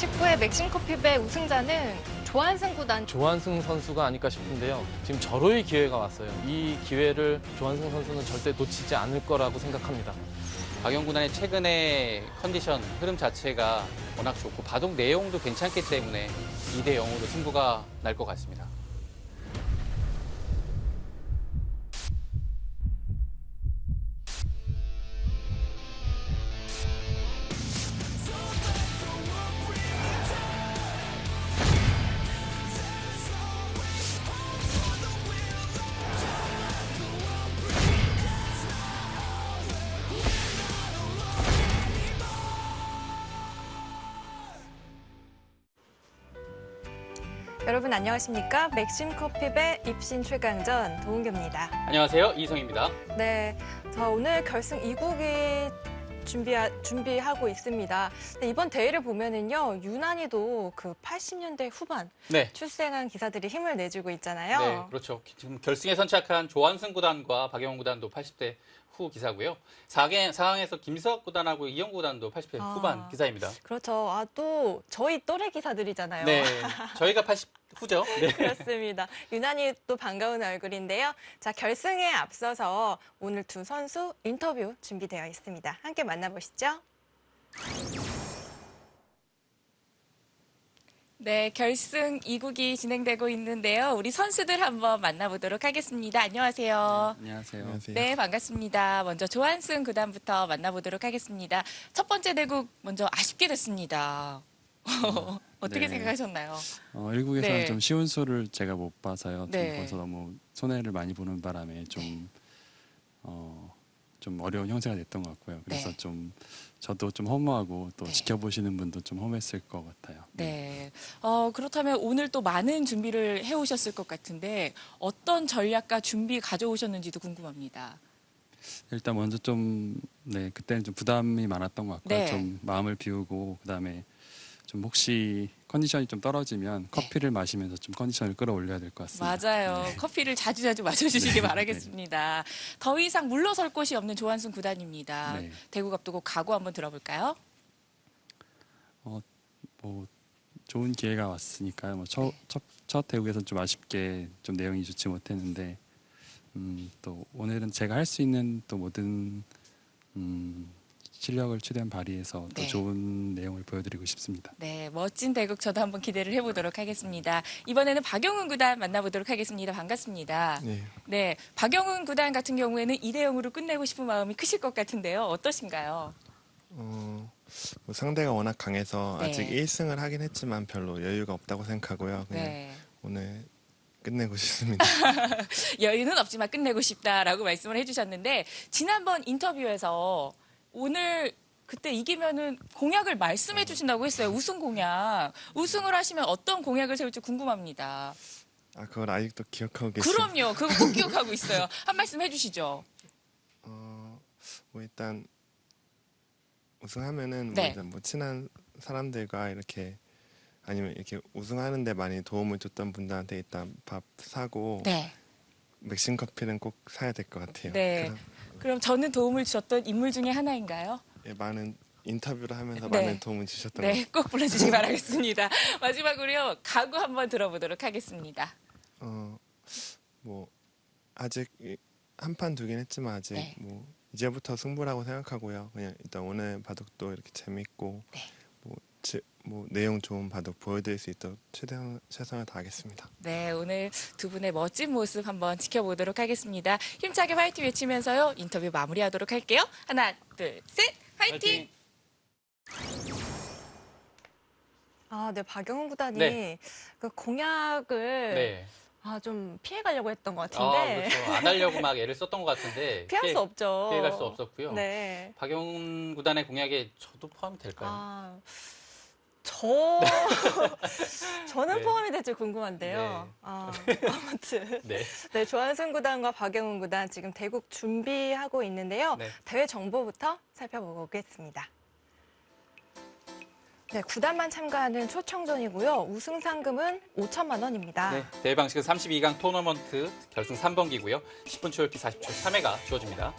제19회 맥심커피배 우승자는 조한승 구단. 조한승 선수가 아닐까 싶은데요. 지금 절호의 기회가 왔어요. 이 기회를 조한승 선수는 절대 놓치지 않을 거라고 생각합니다. 박영 구단의 최근의 컨디션, 흐름 자체가 워낙 좋고 바둑 내용도 괜찮기 때문에 2대 0으로 승부가 날 것 같습니다. 여러분 안녕하십니까? 맥심커피배 입신 최강전 도은교입니다. 안녕하세요. 이성입니다. 네, 자 오늘 결승 2국이 준비하고 있습니다. 네, 이번 대회를 보면은요, 유난히도 그 80년대 후반 네. 출생한 기사들이 힘을 내주고 있잖아요. 네, 그렇죠. 지금 결승에 선착한 조한승 구단과 박영훈 구단도 80대 후 기사고요. 4강에서 김석 구단하고 이영 구단도 80대 후반 기사입니다. 그렇죠. 아, 또 저희 또래 기사들이잖아요. 네, 저희가 80 후죠. 네. 그렇습니다. 유난히 또 반가운 얼굴인데요. 자, 결승에 앞서서 오늘 두 선수 인터뷰 준비되어 있습니다. 함께 만나보시죠. 네, 결승 2국이 진행되고 있는데요. 우리 선수들 한번 만나보도록 하겠습니다. 안녕하세요. 안녕하세요. 네, 반갑습니다. 먼저 조한승 구단부터 만나보도록 하겠습니다. 첫 번째 대국 먼저 아쉽게 됐습니다. 어떻게 네. 생각하셨나요? 1국에서는 네. 좀 쉬운 수를 제가 못 봐서요. 네. 좀 거기서 너무 손해를 많이 보는 바람에 좀 어려운 형세가 됐던 것 같고요. 그래서 네. 좀 저도 좀 허무하고 또 네. 지켜보시는 분도 좀 허무했을 것 같아요. 네. 그렇다면 오늘 또 많은 준비를 해오셨을 것 같은데 어떤 전략과 준비 가져오셨는지도 궁금합니다. 일단 먼저 그때는 좀 부담이 많았던 것 같고요. 네. 좀 마음을 비우고 그다음에 좀 혹시 컨디션이 좀 떨어지면 커피를 마시면서 좀 컨디션을 끌어올려야 될 것 같습니다. 맞아요. 네. 커피를 자주자주 마셔주시기 네. 바라겠습니다. 더 이상 물러설 곳이 없는 조한승 구단입니다. 네. 대국 앞두고 각오 한번 들어볼까요? 뭐 좋은 기회가 왔으니까요. 첫 대국에서 좀 아쉽게 좀 내용이 좋지 못했는데 또 오늘은 제가 할 수 있는 또 모든 실력을 최대한 발휘해서 더 네. 좋은 내용을 보여드리고 싶습니다. 네, 멋진 대국 저도 한번 기대를 해보도록 하겠습니다. 이번에는 박영훈 구단 만나보도록 하겠습니다. 반갑습니다. 네. 네, 박영훈 구단 같은 경우에는 2대 0으로 끝내고 싶은 마음이 크실 것 같은데요. 어떠신가요? 뭐 상대가 워낙 강해서 네. 아직 1승을 하긴 했지만 별로 여유가 없다고 생각하고요. 그냥 네. 오늘 끝내고 싶습니다. 여유는 없지만 끝내고 싶다라고 말씀을 해주셨는데 지난번 인터뷰에서 오늘 그때 이기면은 공약을 말씀해 주신다고 했어요. 우승 공약. 우승을 하시면 어떤 공약을 세울지 궁금합니다. 아, 그걸 아직도 기억하고 계세요? 그럼요. 그거 꼭 기억하고 있어요. 한 말씀 해주시죠. 뭐 일단 우승하면은 네. 뭐 일단 뭐 친한 사람들과 이렇게 아니면 이렇게 우승하는데 많이 도움을 줬던 분들한테 일단 밥 사고 네. 맥심 커피는 꼭 사야 될 것 같아요. 네. 그럼 저는 도움을 주셨던 인물 중에 하나인가요? 많은 인터뷰를 하면서 네. 많은 도움을 주셨던 것 네, 꼭 불러주시기 바라겠습니다. 마지막으로요, 각오 한번 들어보도록 하겠습니다. 뭐 아직 한 판 두긴 했지만 아직 네. 뭐 이제부터 승부라고 생각하고요. 그냥 일단 오늘 바둑도 이렇게 재밌고 네. 뭐 내용 좋은 바둑 보여드릴 수 있도록 최선을 다하겠습니다. 네, 오늘 두 분의 멋진 모습 한번 지켜보도록 하겠습니다. 힘차게 화이팅 외치면서요, 인터뷰 마무리하도록 할게요. 하나, 둘, 셋, 화이팅! 아, 네, 박영훈 구단이 네. 그 공약을 네. 좀 피해가려고 했던 것 아, 같은데 그렇죠. 안 하려고 막 애를 썼던 것 같은데 피할 수 없죠. 피해갈 수 없었고요. 네. 박영훈 구단의 공약에 저도 포함이 될까요? 아, 저는 네. 포함이 될지 궁금한데요. 네. 아무튼. 네. 네, 조한승 구단과 박영훈 구단 지금 대국 준비하고 있는데요. 네. 대회 정보부터 살펴보고 오겠습니다. 네, 구단만 참가하는 초청전이고요. 우승 상금은 5천만 원입니다. 네, 대회 방식은 32강 토너먼트 결승 3번기고요. 10분 초읽기 40초 3회가 주어집니다.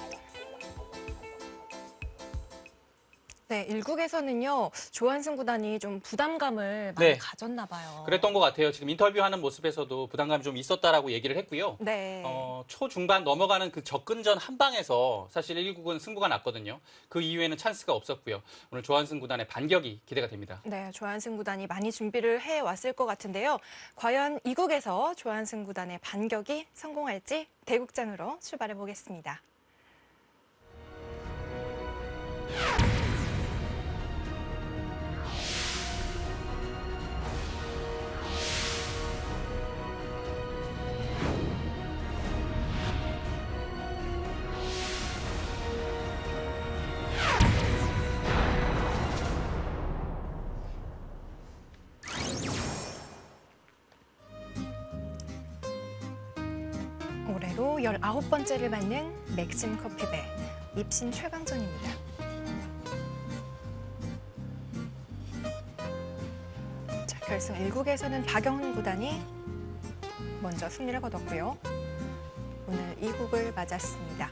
네, 1국에서는요. 조한승 구단이 좀 부담감을 많이 네. 가졌나 봐요. 그랬던 것 같아요. 지금 인터뷰하는 모습에서도 부담감이 좀 있었다라고 얘기를 했고요. 네. 초중반 넘어가는 그 접근전 한 방에서 사실 1국은 승부가 났거든요. 그 이후에는 찬스가 없었고요. 오늘 조한승 구단의 반격이 기대가 됩니다. 네, 조한승 구단이 많이 준비를 해왔을 것 같은데요. 과연 2국에서 조한승 구단의 반격이 성공할지 대국장으로 출발해 보겠습니다. 올해로 19번째를 맞는 맥심 커피배 입신 최강전입니다. 자, 결승 1국에서는 박영훈 구단이 먼저 승리를 거뒀고요. 오늘 2국을 맞았습니다.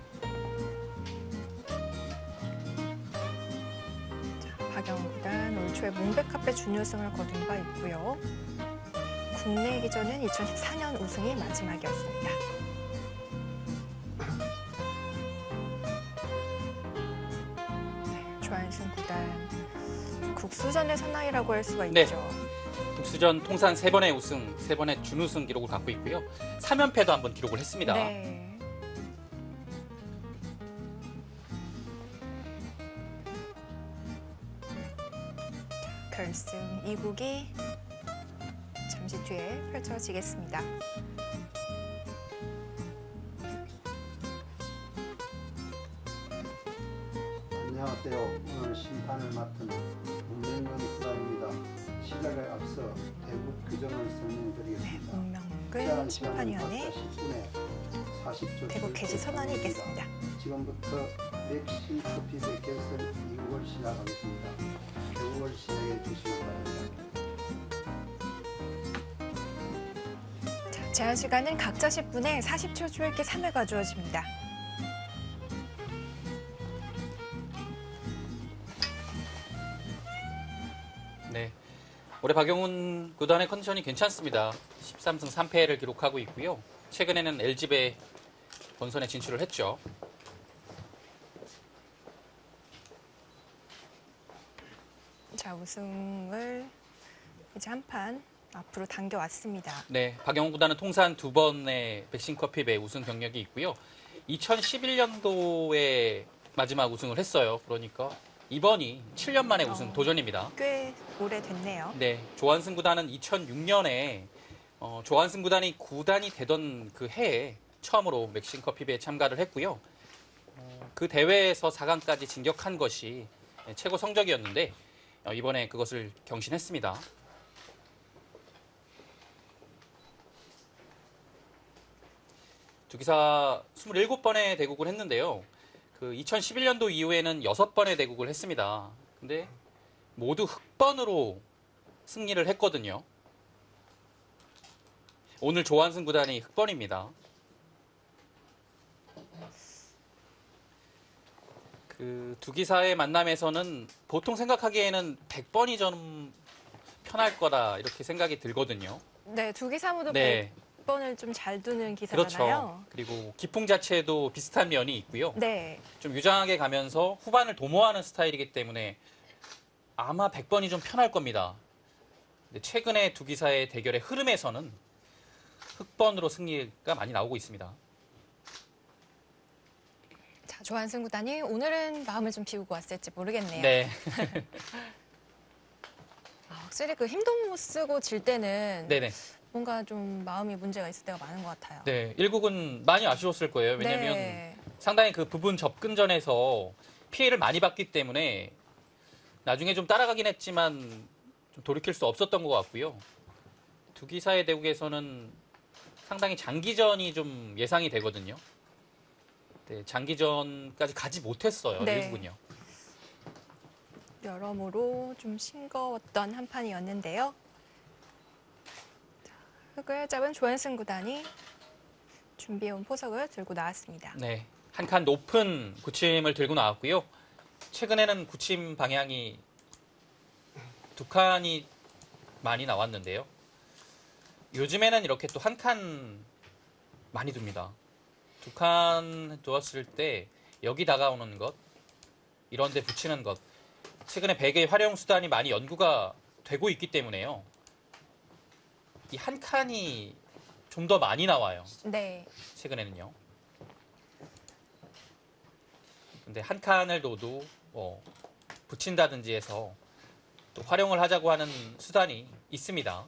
자, 박영훈 구단 올 초에 몽백카페 준우승을 거둔 바 있고요. 국내 기전은 2014년 우승이 마지막이었습니다. 조한승 구단 국수전의 사나이라고 할 수가 네. 있죠. 국수전 통산 3번의 우승, 3번의 준우승 기록을 갖고 있고요. 3연패도 한번 기록을 했습니다. 네. 결승 2국이 잠시 뒤에 펼쳐지겠습니다. 안녕하세요. 오늘 심판을 맡은 문명근 구단입니다. 시작에 앞서 대국 규정을 설명드리겠습니다. 문명근 심판위원회 10분에 40초 대국 개시 선언이 있겠습니다. 지금부터 맥심 커피배 결선 2국을 시작하겠습니다. 대국을 시작해 주시기 바랍니다. 자, 제한 시간은 각자 10분에 40초 초읽기 3회가 주어집니다. 네. 올해 박영훈 구단의 컨디션이 괜찮습니다. 13승 3패를 기록하고 있고요. 최근에는 LG배 본선에 진출을 했죠. 자, 우승을 이제 한 판 앞으로 당겨왔습니다. 네, 박영훈 구단은 통산 2번의 백신 커피배 우승 경력이 있고요. 2011년도에 마지막 우승을 했어요. 그러니까 이번이 7년 만에 우승 도전입니다. 꽤 오래됐네요. 네, 조한승 구단은 2006년에 조한승 구단이 구단이 되던 그 해에 처음으로 맥심 커피배에 참가를 했고요. 그 대회에서 4강까지 진격한 것이 최고 성적이었는데 이번에 그것을 경신했습니다. 두 기사 27번의 대국을 했는데요. 그 2011년도 이후에는 6번의 대국을 했습니다. 근데 모두 흑번으로 승리를 했거든요. 오늘 조한승 구단이 흑번입니다. 그 두 기사의 만남에서는 보통 생각하기에는 100번이 좀 편할 거다 이렇게 생각이 들거든요. 네, 두 기사 모두 네, 100번을 좀 잘 두는 기사잖아요. 그렇죠. 그리고 기풍 자체도 비슷한 면이 있고요. 네. 좀 유장하게 가면서 후반을 도모하는 스타일이기 때문에 아마 100번이 좀 편할 겁니다. 근데 최근에 두 기사의 대결의 흐름에서는 흑번으로 승리가 많이 나오고 있습니다. 자, 조한승 구단이 오늘은 마음을 좀 비우고 왔을지 모르겠네요. 네. 확실히 그 힘도 못 쓰고 질 때는 네네. 뭔가 좀 마음이 문제가 있을 때가 많은 것 같아요. 네. 1국은 많이 아쉬웠을 거예요. 왜냐면 네. 상당히 그 부분 접근전에서 피해를 많이 봤기 때문에 나중에 좀 따라가긴 했지만 좀 돌이킬 수 없었던 것 같고요. 두 기사의 대국에서는 상당히 장기전이 좀 예상이 되거든요. 네, 장기전까지 가지 못했어요. 네. 1국은요. 여러모로 좀 싱거웠던 한 판이었는데요. 자, 흙을 잡은 조한승 구단이 준비해온 포석을 들고 나왔습니다. 네, 한 칸 높은 구침을 들고 나왔고요. 최근에는 굳힘 방향이 2칸이 많이 나왔는데요. 요즘에는 이렇게 또 1칸 많이 둡니다. 2칸 두었을 때 여기 다가오는 것, 이런 데 붙이는 것, 최근에 베개의 활용 수단이 많이 연구가 되고 있기 때문에요. 이 1칸이 좀 더 많이 나와요. 네. 최근에는요. 근데 1칸을 둬도 붙인다든지 해서 또 활용을 하자고 하는 수단이 있습니다.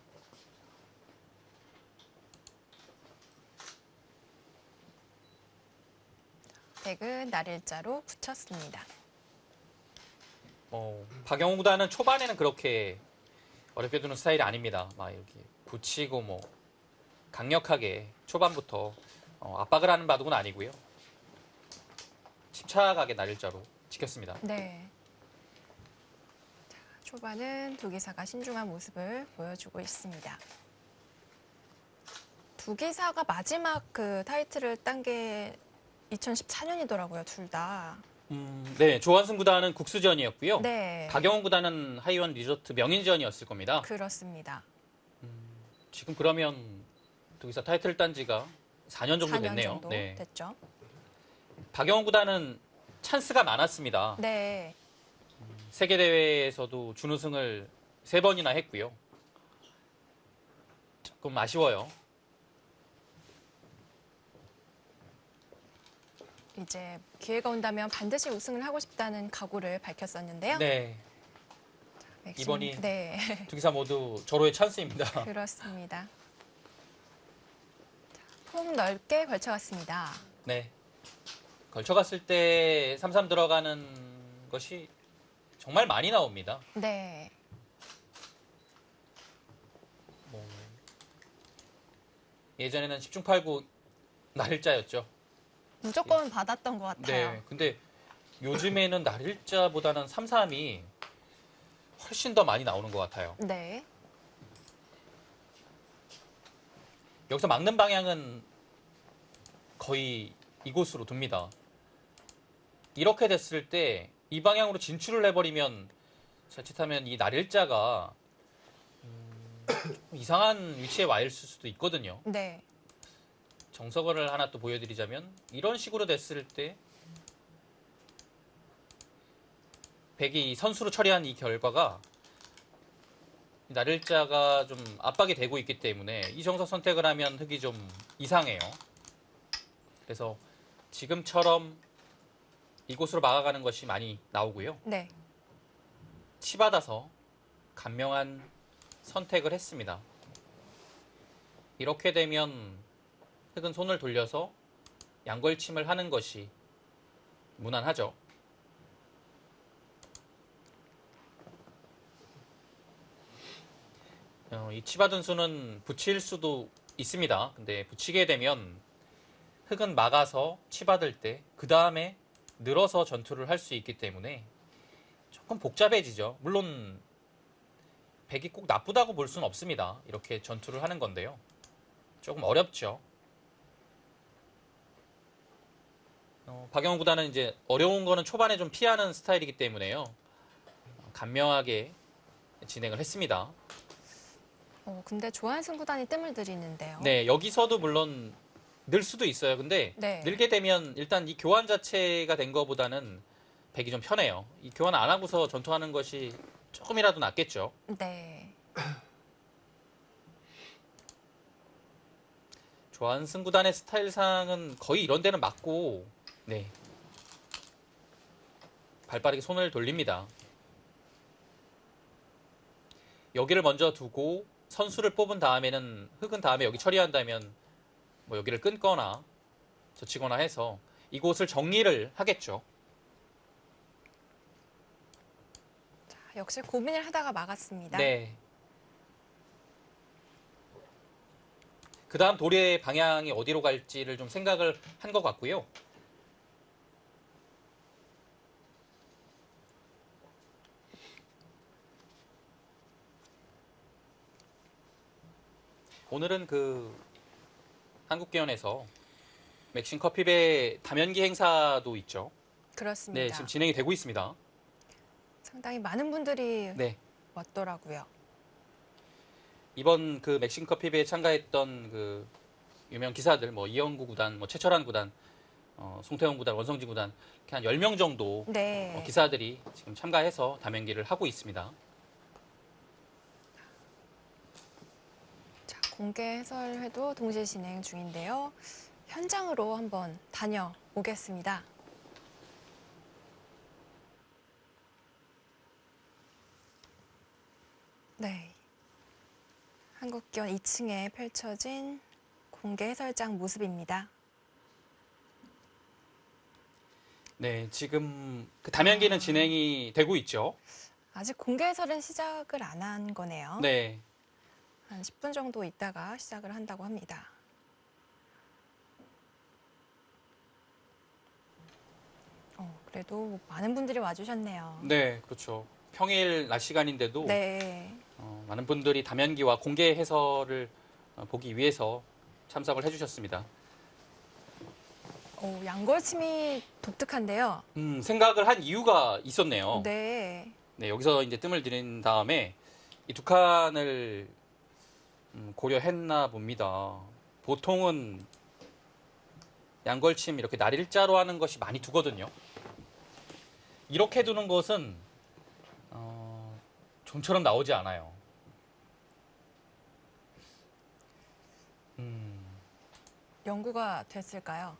백은 날일자로 붙였습니다. 박영호 구단은 초반에는 그렇게 어렵게 두는 스타일이 아닙니다. 막 이렇게 붙이고 뭐 강력하게 초반부터 압박을 하는 바둑은 아니고요. 침착하게 날일자로 지켰습니다. 네. 자, 초반은 두기사가 신중한 모습을 보여주고 있습니다. 두기사가 마지막 그 타이틀을 딴 게 2014년이더라고요, 둘 다. 네, 조한승 구단은 국수전이었고요. 네. 박영호 구단은 하이원 리조트 명인전이었을 겁니다. 그렇습니다. 지금 그러면 두기사 타이틀을 딴 지가 4년 정도 4년 됐네요. 정도 네. 됐죠. 박영호 구단은 찬스가 많았습니다. 네. 세계대회에서도 준우승을 3번이나 했고요. 조금 아쉬워요. 이제 기회가 온다면 반드시 우승을 하고 싶다는 각오를 밝혔었는데요. 네, 맥심- 이번이 네. 두기사 모두 절호의 찬스입니다. 그렇습니다. 자, 폭 넓게 걸쳐갔습니다. 네, 걸쳐갔을 때 3-3 들어가는 것이 정말 많이 나옵니다. 네. 예전에는 10중 8구 날일자였죠. 무조건 받았던 것 같아요. 네, 근데 요즘에는 날일자보다는 3-3이 훨씬 더 많이 나오는 것 같아요. 네. 여기서 막는 방향은 거의 이곳으로 둡니다. 이렇게 됐을 때 이 방향으로 진출을 해버리면 자칫하면 이 날일자가 이상한 위치에 와 있을 수도 있거든요. 네. 정석을 하나 또 보여드리자면 이런 식으로 됐을 때 백이 선수로 처리한 이 결과가 날일자가 좀 압박이 되고 있기 때문에 이 정석 선택을 하면 흙이 좀 이상해요. 그래서 지금처럼 이곳으로 막아가는 것이 많이 나오고요. 네. 치받아서 간명한 선택을 했습니다. 이렇게 되면 흙은 손을 돌려서 양걸침을 하는 것이 무난하죠. 이 치받은 수는 붙일 수도 있습니다. 근데 붙이게 되면 흙은 막아서 치받을 때 그 다음에 늘어서 전투를 할 수 있기 때문에 조금 복잡해지죠. 물론 백이 꼭 나쁘다고 볼 수는 없습니다. 이렇게 전투를 하는 건데요. 조금 어렵죠. 박영호 구단은 이제 어려운 거는 초반에 좀 피하는 스타일이기 때문에요. 간명하게 진행을 했습니다. 근데 조한승 구단이 뜸을 들이는데요. 네, 여기서도 물론 늘 수도 있어요. 근데 네. 늘게 되면 일단 이 교환 자체가 된 거보다는 백이 좀 편해요. 이 교환 안 하고서 전투하는 것이 조금이라도 낫겠죠. 네. 조한승 구단의 스타일상은 거의 이런 데는 맞고, 네, 발빠르게 손을 돌립니다. 여기를 먼저 두고 선수를 뽑은 다음에는 흙은 다음에 여기 처리한다면 뭐 여기를 끊거나 젖히거나 해서 이곳을 정리를 하겠죠. 자, 역시 고민을 하다가 막았습니다. 네. 그 다음 돌의 방향이 어디로 갈지를 좀 생각을 한 것 같고요. 오늘은 그 한국개연에서 맥심 커피배 다면기 행사도 있죠. 그렇습니다. 네, 지금 진행이 되고 있습니다. 상당히 많은 분들이 네. 왔더라고요. 이번 그 맥싱커피비에 참가했던 그 유명 기사들, 뭐 이영구 구단, 뭐 최철한 구단, 송태영 구단, 원성진 구단 이렇게 한 10명 정도 네. 기사들이 지금 참가해서 담연기를 하고 있습니다. 자, 공개 해설회도 동시에 진행 중인데요. 현장으로 한번 다녀오겠습니다. 네. 한국기원 2층에 펼쳐진 공개 해설장 모습입니다. 네, 지금 그 담연기는 진행이 되고 있죠. 아직 공개 해설은 시작을 안 한 거네요. 네. 한 10분 정도 있다가 시작을 한다고 합니다. 그래도 많은 분들이 와주셨네요. 네, 그렇죠. 평일 낮 시간인데도 네. 많은 분들이 담연기와 공개 해설을 보기 위해서 참석을 해주셨습니다. 양걸침이 독특한데요. 생각을 한 이유가 있었네요. 네. 네, 여기서 이제 뜸을 들인 다음에 이 두 칸을 고려했나 봅니다. 보통은 양걸침 이렇게 날일자로 하는 것이 많이 두거든요. 이렇게 두는 것은 좀처럼 나오지 않아요. 연구가 됐을까요?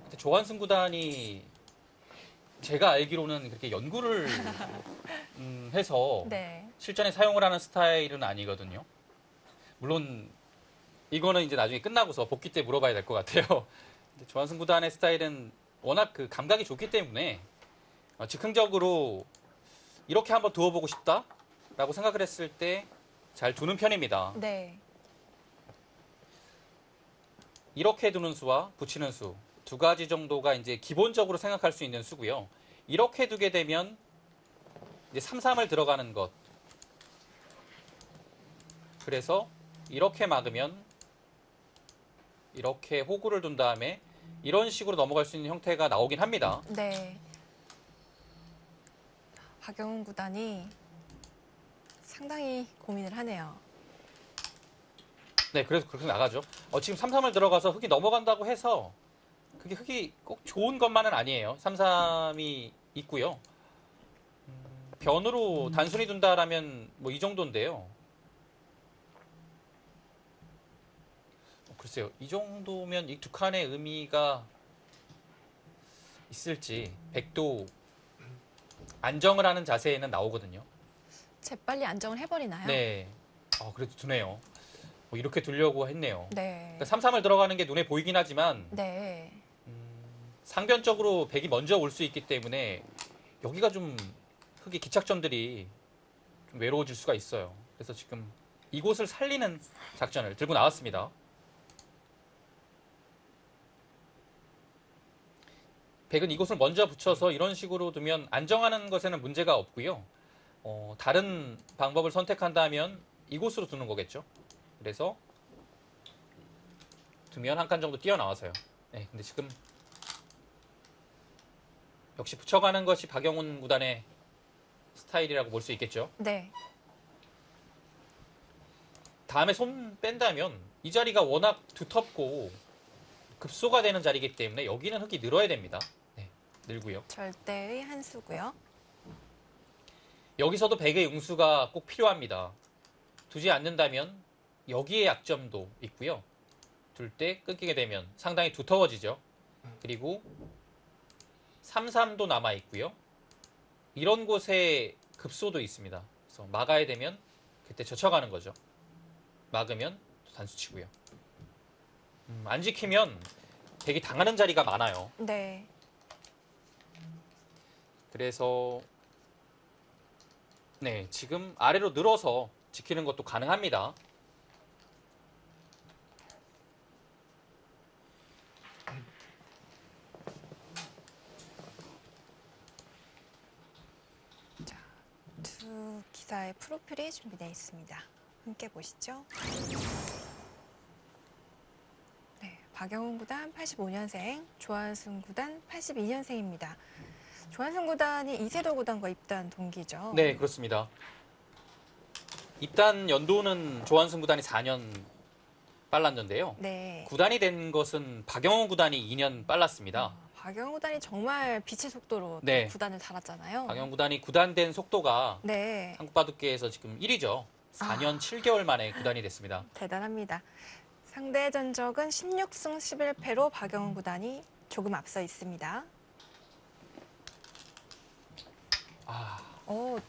근데 조한승 구단이 제가 알기로는 그렇게 연구를 해서 네. 실전에 사용을 하는 스타일은 아니거든요. 물론 이거는 이제 나중에 끝나고서 복귀 때 물어봐야 될 것 같아요. 근데 조한승 구단의 스타일은 워낙 그 감각이 좋기 때문에 즉흥적으로 이렇게 한번 두어보고 싶다라고 생각을 했을 때 잘 두는 편입니다. 네. 이렇게 두는 수와 붙이는 수 두 가지 정도가 이제 기본적으로 생각할 수 있는 수고요. 이렇게 두게 되면 이제 3-3을 들어가는 것. 그래서 이렇게 막으면 이렇게 호구를 둔 다음에 이런 식으로 넘어갈 수 있는 형태가 나오긴 합니다. 네. 박영훈 구단이 상당히 고민을 하네요. 네, 그래서 그렇게 나가죠. 지금 3-3을 들어가서 흙이 넘어간다고 해서 그게 흙이 꼭 좋은 것만은 아니에요. 3-3이 있고요. 변으로 단순히 둔다라면 뭐 이 정도인데요. 글쎄요, 이 정도면 이 두 칸의 의미가 있을지 백도 안정을 하는 자세에는 나오거든요. 재빨리 안정을 해버리나요? 네, 그래도 두네요. 뭐 이렇게 두려고 했네요. 네. 그러니까 3-3을 들어가는 게 눈에 보이긴 하지만 네. 상변적으로 백이 먼저 올 수 있기 때문에 여기가 좀 흙의 기착점들이 좀 외로워질 수가 있어요. 그래서 지금 이곳을 살리는 작전을 들고 나왔습니다. 백은 이곳을 먼저 붙여서 이런 식으로 두면 안정하는 것에는 문제가 없고요. 다른 방법을 선택한다면 이곳으로 두는 거겠죠. 그래서 두면 한 칸 정도 뛰어나와서요. 네, 근데 지금 역시 붙여가는 것이 박영훈 구단의 스타일이라고 볼 수 있겠죠. 네. 다음에 손 뺀다면 이 자리가 워낙 두텁고 급소가 되는 자리이기 때문에 여기는 흙이 늘어야 됩니다. 네, 늘고요. 절대의 한 수고요. 여기서도 백의 응수가 꼭 필요합니다. 두지 않는다면 여기에 약점도 있고요. 둘 때 끊기게 되면 상당히 두터워지죠. 그리고 3-3도 남아 있고요. 이런 곳에 급소도 있습니다. 그래서 막아야 되면 그때 젖혀가는 거죠. 막으면 단수치고요. 안 지키면 백이 당하는 자리가 많아요. 네. 그래서 네, 지금 아래로 늘어서 지키는 것도 가능합니다. 두 기사의 프로필이 준비되어 있습니다. 함께 보시죠. 네, 박영훈 구단 85년생, 조한승 구단 82년생입니다. 조한승 구단이 이세돌 구단과 입단 동기죠. 네, 그렇습니다. 입단 연도는 조한승 구단이 4년 빨랐는데요. 네. 구단이 된 것은 박영호 구단이 2년 빨랐습니다. 박영호 구단이 정말 빛의 속도로 네. 구단을 달았잖아요. 박영호 구단이 구단된 속도가 네. 한국바둑계에서 지금 1위죠. 4년 7개월 만에 구단이 됐습니다. 대단합니다. 상대 전적은 16승 11패로 박영호 구단이 조금 앞서 있습니다.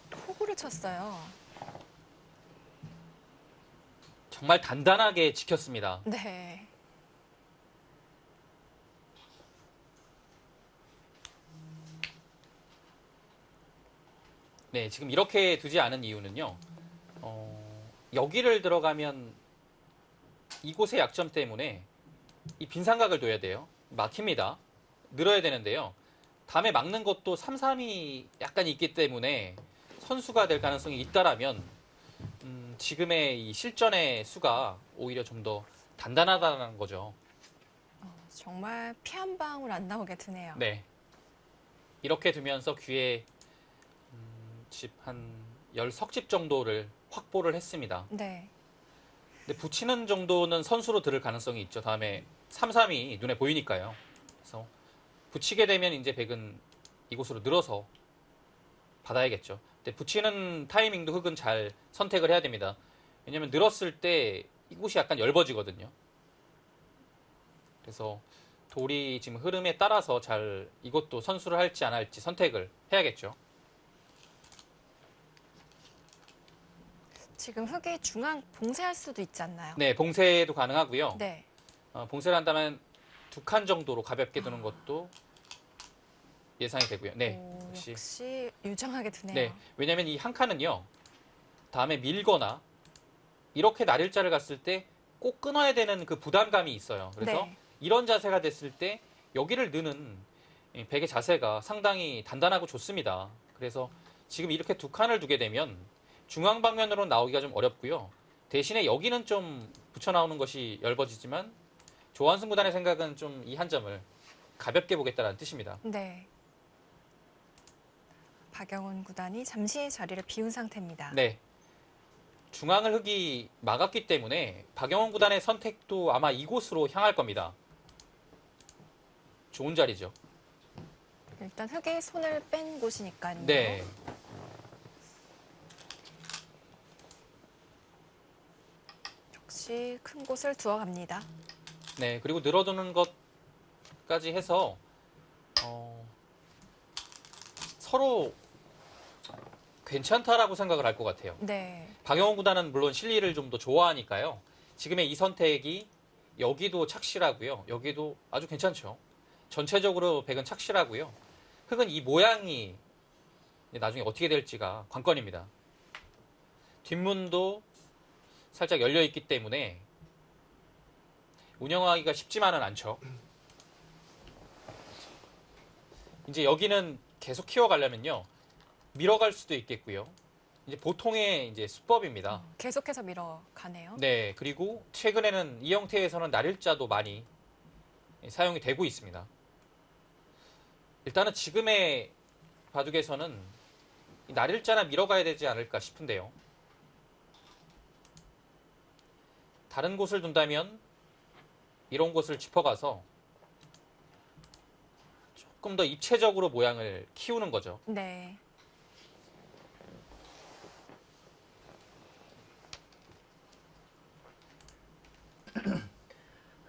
토구를 쳤어요. 정말 단단하게 지켰습니다. 네. 네, 지금 이렇게 두지 않은 이유는요. 여기를 들어가면 이곳의 약점 때문에 이 빈삼각을 둬야 돼요. 막힙니다. 늘어야 되는데요. 다음에 막는 것도 3-3이 약간 있기 때문에 선수가 될 가능성이 있다라면 지금의 이 실전의 수가 오히려 좀 더 단단하다는 거죠. 정말 피 한 방울 안 나오게 드네요. 네. 이렇게 두면서 귀에 집 한 10석집 정도를 확보를 했습니다. 네. 근데 붙이는 정도는 선수로 들을 가능성이 있죠. 다음에 3-3이 눈에 보이니까요. 그래서 붙이게 되면 이제 백은 이곳으로 늘어서 받아야겠죠. 근데 붙이는 타이밍도 흙은 잘 선택을 해야 됩니다. 왜냐면 늘었을 때 이곳이 약간 엷어지거든요. 그래서 돌이 지금 흐름에 따라서 잘 이것도 선수를 할지 안 할지 선택을 해야겠죠. 지금 흙이 중앙 봉쇄할 수도 있지 않나요? 네, 봉쇄도 가능하고요. 네. 봉쇄를 한다면 2칸 정도로 가볍게 두는 것도 예상이 되고요. 네, 오, 역시. 역시 유정하게 드네요. 네, 왜냐하면 이 한 칸은요. 다음에 밀거나 이렇게 날일자를 갔을 때 꼭 끊어야 되는 그 부담감이 있어요. 그래서 네. 이런 자세가 됐을 때 여기를 넣는 이 백의 자세가 상당히 단단하고 좋습니다. 그래서 지금 이렇게 2칸을 두게 되면 중앙 방면으로 나오기가 좀 어렵고요. 대신에 여기는 좀 붙여 나오는 것이 엷어지지만 조한승 구단의 생각은 좀 이 한 점을 가볍게 보겠다는 뜻입니다. 네. 박영훈 구단이 잠시 자리를 비운 상태입니다. 네. 중앙을 흙이 막았기 때문에 박영훈 구단의 선택도 아마 이곳으로 향할 겁니다. 좋은 자리죠. 일단 흙이 손을 뺀 곳이니까요. 네. 역시 큰 곳을 두어갑니다. 네. 그리고 늘어두는 것까지 해서 서로 괜찮다라고 생각을 할 것 같아요. 네. 박영훈 구단은 물론 실리를 좀 더 좋아하니까요. 지금의 이 선택이 여기도 착실하고요. 여기도 아주 괜찮죠. 전체적으로 백은 착실하고요. 흙은 이 모양이 나중에 어떻게 될지가 관건입니다. 뒷문도 살짝 열려있기 때문에 운영하기가 쉽지만은 않죠. 이제 여기는 계속 키워가려면요. 밀어갈 수도 있겠고요. 이제 보통의 이제 수법입니다. 계속해서 밀어가네요. 네, 그리고 최근에는 이 형태에서는 날일자도 많이 사용이 되고 있습니다. 일단은 지금의 바둑에서는 날일자나 밀어가야 되지 않을까 싶은데요. 다른 곳을 둔다면 이런 곳을 짚어가서 조금 더 입체적으로 모양을 키우는 거죠. 네.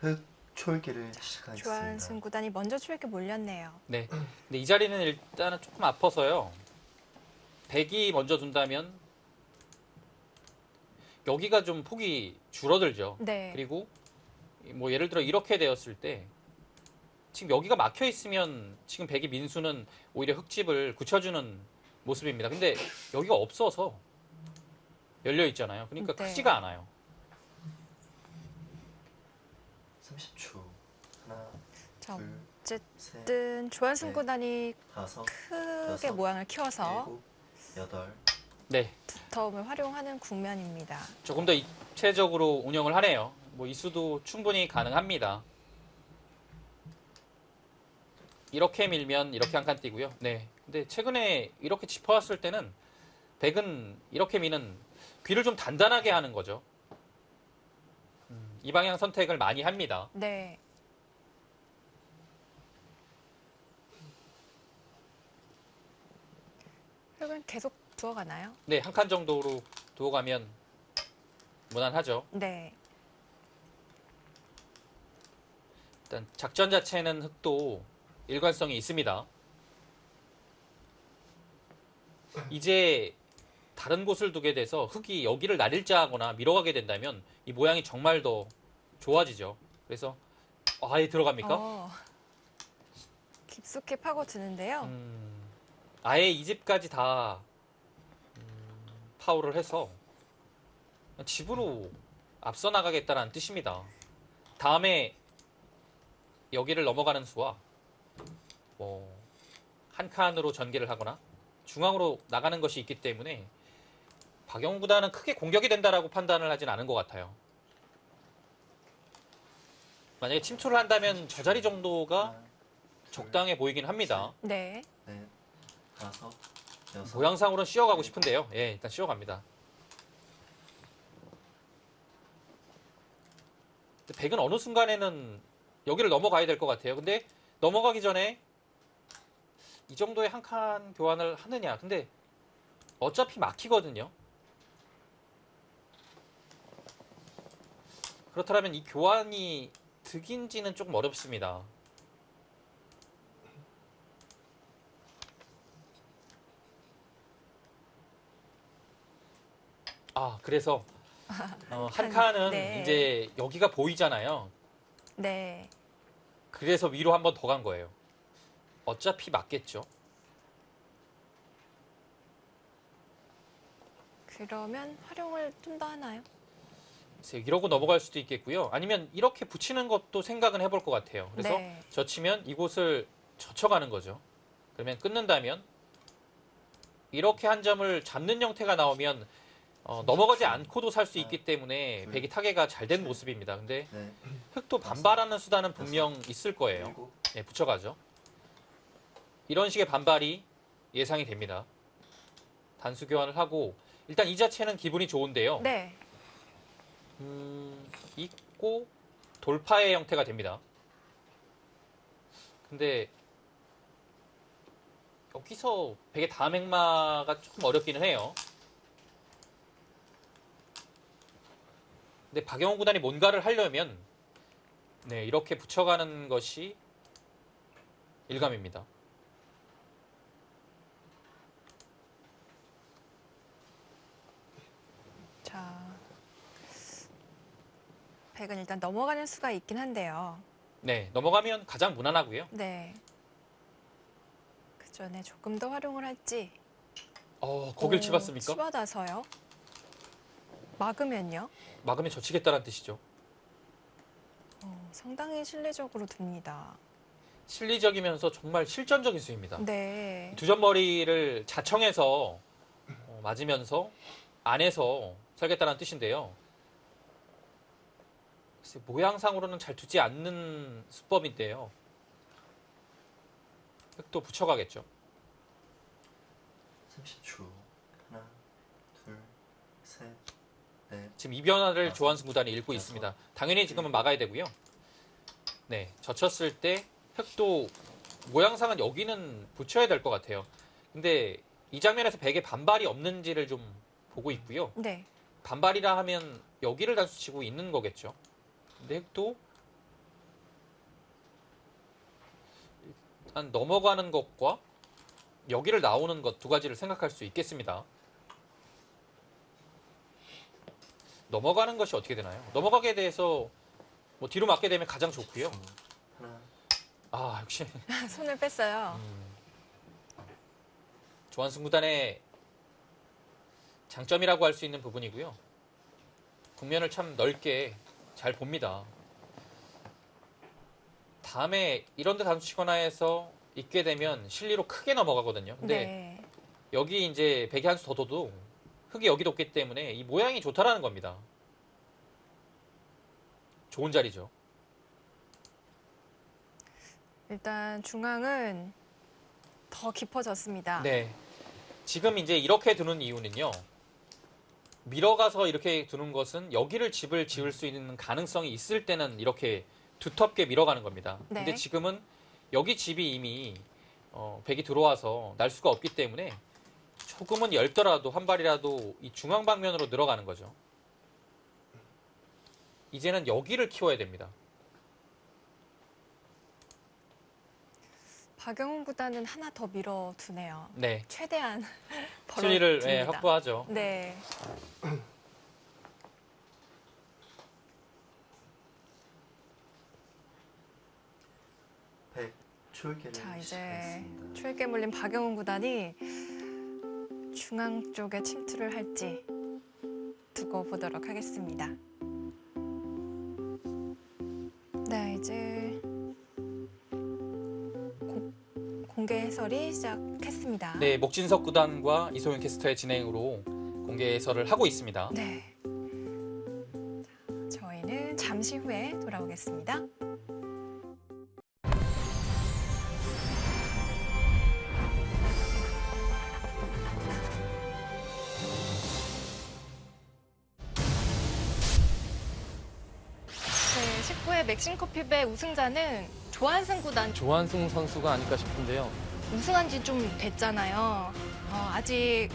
흙 초읽기를 시작하겠습니다. 조한승 구단이 먼저 초읽기 몰렸네요. 네. 근데 이 자리는 일단은 조금 아파서요. 백이 먼저 둔다면 여기가 좀 폭이 줄어들죠. 네. 그리고 뭐 예를 들어 이렇게 되었을 때 지금 여기가 막혀 있으면 지금 백이 민수는 오히려 흙집을 굳혀주는 모습입니다. 근데 여기가 없어서 열려 있잖아요. 그러니까 네. 크지가 않아요. 30초. 하나, 자, 둘, 어쨌든 조한승 네. 구단이 다섯, 크게 여섯, 모양을 키워서 일곱, 여덟. 네. 두터움을 활용하는 국면입니다. 조금 더 입체적으로 운영을 하네요. 뭐 이수도 충분히 가능합니다. 이렇게 밀면 이렇게 한 칸 띄고요. 네. 근데 최근에 이렇게 짚어왔을 때는 백은 이렇게 미는 귀를 좀 단단하게 하는 거죠. 이 방향 선택을 많이 합니다. 네. 흙은 계속 두어가나요? 네, 한 칸 정도로 두어가면 무난하죠. 네. 일단 작전 자체는 흙도 일관성이 있습니다. 이제 다른 곳을 두게 돼서 흙이 여기를 날일자하거나 밀어가게 된다면 이 모양이 정말 더 좋아지죠. 그래서 아예 들어갑니까? 깊숙이 파고드는데요. 아예 이 집까지 다 파워를 해서 집으로 앞서 나가겠다는 뜻입니다. 다음에 여기를 넘어가는 수와 뭐 한 칸으로 전개를 하거나 중앙으로 나가는 것이 있기 때문에 박영훈 구단은 크게 공격이 된다라고 판단을 하진 않은 것 같아요. 만약에 침투를 한다면 저 자리 정도가 적당해 보이긴 합니다. 네. 넷, 다섯, 여섯. 모양상으로는 씌워가고 싶은데요. 예, 일단 씌워갑니다. 근데 백은 어느 순간에는 여기를 넘어가야 될 것 같아요. 근데 넘어가기 전에 이 정도의 한 칸 교환을 하느냐. 근데 어차피 막히거든요. 그렇다면 이 교환이 득인지는 조금 어렵습니다. 아, 그래서 한 칸은 네. 이제 여기가 보이잖아요. 네. 그래서 위로 한 번 더 간 거예요. 어차피 맞겠죠. 그러면 활용을 좀 더 하나요? 그래서 이러고 넘어갈 수도 있겠고요. 아니면 이렇게 붙이는 것도 생각은 해볼 것 같아요. 그래서 네. 젖히면 이곳을 젖혀가는 거죠. 그러면 끊는다면 이렇게 한 점을 잡는 형태가 나오면 넘어가지 않고도 살 수 있기 때문에 백이 타개가 잘 된 모습입니다. 근데 넷, 흙도 반발하는 수단은 분명 있을 거예요. 일곱, 네, 붙여가죠. 이런 식의 반발이 예상이 됩니다. 단수 교환을 하고 일단 이 자체는 기분이 좋은데요. 네. 있고 돌파의 형태가 됩니다. 근데 여기서 백의 다음 행마가 조금 어렵기는 해요. 근데 박영훈 구단이 뭔가를 하려면 네, 이렇게 붙여가는 것이 일감입니다. 자. 백은 일단 넘어가는 수가 있긴 한데요. 네, 넘어가면 가장 무난하고요. 네. 그 전에 조금 더 활용을 할지. 거길 치봤습니까? 치받아서요. 막으면요. 막으면 젖히겠다는 뜻이죠. 상당히 실내적으로 듭니다. 실리적이면서 정말 실전적인 수입니다. 네. 두 점머리를 자청해서 맞으면서 안에서 살겠다는 뜻인데요. 글쎄, 모양상으로는 잘 두지 않는 수법인데요. 또 붙여가겠죠. 30초. 하나, 둘, 셋, 넷. 지금 이 변화를 조한승 구단이 읽고 있습니다. 당연히 지금은 막아야 되고요. 네, 젖혔을 때 흙도 모양상은 여기는 붙여야 될 것 같아요. 근데 이 장면에서 백에 반발이 없는지를 좀 보고 있고요. 네. 반발이라 하면 여기를 단수치고 있는 거겠죠. 근데 흙도 일단 넘어가는 것과 여기를 나오는 것 두 가지를 생각할 수 있겠습니다. 넘어가는 것이 어떻게 되나요? 넘어가게 돼서 뭐 뒤로 맞게 되면 가장 좋고요. 하나, 역시 손을 뺐어요. 조한승 구단의 장점이라고 할 수 있는 부분이고요. 국면을 참 넓게 잘 봅니다. 다음에 이런 데 단수치거나 해서 있게 되면 실리로 크게 넘어가거든요. 근데 네. 여기 이제 백이 한 수 더 둬도 흙이 여기도 없기 때문에 이 모양이 좋다라는 겁니다. 좋은 자리죠. 일단 중앙은 더 깊어졌습니다. 네. 지금 이제 이렇게 두는 이유는요. 밀어가서 이렇게 두는 것은 여기를 집을 지을 수 있는 가능성이 있을 때는 이렇게 두텁게 밀어가는 겁니다. 네. 근데 지금은 여기 집이 이미 백이 들어와서 날 수가 없기 때문에 조금은 열더라도 한 발이라도 이 중앙 방면으로 늘어가는 거죠. 이제는 여기를 키워야 됩니다. 박영훈 구단은 하나 더 밀어두네요. 네. 최대한 실리를 벌어둡니다. 확보하죠. 네. 초읽기를 자, 이제 시작하겠습니다. 초읽게 물린 박영훈 구단이 중앙 쪽에 침투를 할지 두고 보도록 하겠습니다. 네, 이제 공개 해설이 시작했습니다. 네, 목진석 구단과 이소영 캐스터의 진행으로 공개 해설을 하고 있습니다. 네. 자, 저희는 잠시 후에 돌아오겠습니다. 네, 19회 맥심커피배 우승자는 조한승 구단. 조한승 선수가 아닐까 싶은데요. 우승한 지 좀 됐잖아요. 아직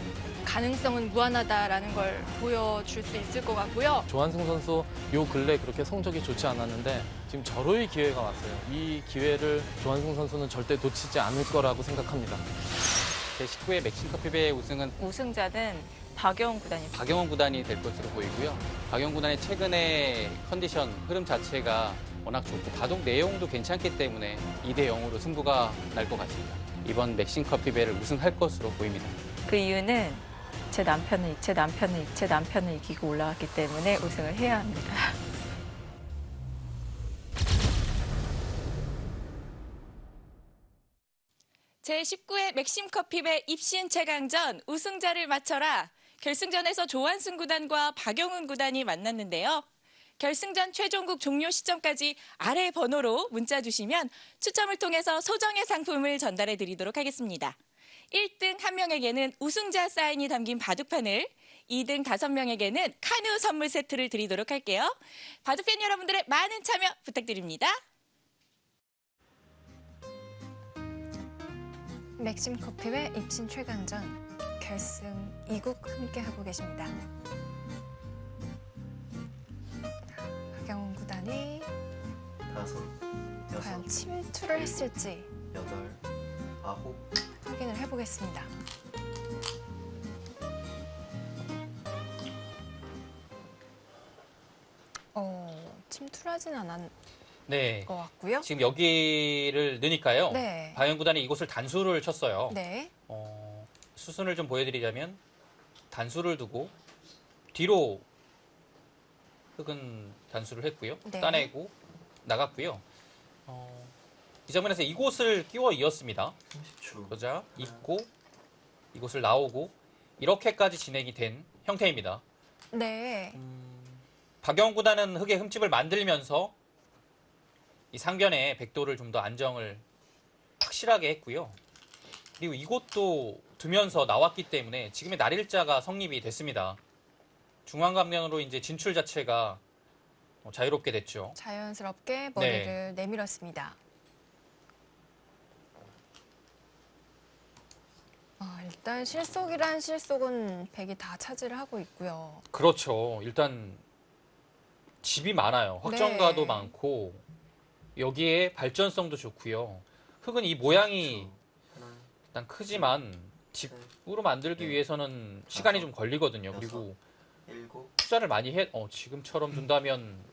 가능성은 무한하다라는 걸 보여줄 수 있을 것 같고요. 조한승 선수 요 근래 그렇게 성적이 좋지 않았는데 지금 절호의 기회가 왔어요. 이 기회를 조한승 선수는 절대 놓치지 않을 거라고 생각합니다. 제19회 맥심커피배 우승은 우승자는 박영훈 구단입니다. 박영훈 구단이 될 것으로 보이고요. 박영훈 구단의 최근의 컨디션, 흐름 자체가 워낙 좋고 바둑 내용도 괜찮기 때문에 2대 0으로 승부가 날 것 같습니다. 이번 맥심커피배를 우승할 것으로 보입니다. 그 이유는 제 남편을 이기고 올라왔기 때문에 우승을 해야 합니다. 제19회 맥심커피배 입신 최강전 우승자를 맞춰라. 결승전에서 조한승 구단과 박영훈 구단이 만났는데요. 결승전 최종국 종료 시점까지 아래 번호로 문자 주시면 추첨을 통해서 소정의 상품을 전달해 드리도록 하겠습니다. 1등 1명에게는 우승자 사인이 담긴 바둑판을, 2등 5명에게는 카누 선물 세트를 드리도록 할게요. 바둑팬 여러분들의 많은 참여 부탁드립니다. 맥심커피배 입신 최강전 결승 2국 함께하고 계십니다. 박영훈 구단이 5, 과연 6, 침투를 했을지 8, 9, 확인을 해보겠습니다. 침투를 하진 않은 네. 것 같고요. 지금 여기를 넣으니까요. 네. 박영훈 구단이 이곳을 단수를 쳤어요. 네. 수순을 좀 보여드리자면 단수를 두고 뒤로 흙은 단수를 했고요. 네. 따내고 나갔고요. 이 장면에서 이곳을 끼워 이었습니다. 30초. 그러자 입고 이곳을 나오고 이렇게까지 진행이 된 형태입니다. 네. 박영훈 구단은 흙의 흠집을 만들면서 이 상변의 백도를 좀 더 안정을 확실하게 했고요. 그리고 이곳도 두면서 나왔기 때문에 지금의 날일자가 성립이 됐습니다. 중앙 감면으로 이제 진출 자체가 자유롭게 됐죠. 자연스럽게 머리를 내밀었습니다. 일단 실속이란 실속은 백이 다 차지를 하고 있고요. 그렇죠. 일단 집이 많아요. 확정가도 네. 많고 여기에 발전성도 좋고요. 흙은 이 모양이 하나, 일단 크지만 집으로 만들기 네. 위해서는 시간이 좀 걸리거든요. 여섯. 그리고 7, 투자를 많이 지금처럼 둔다면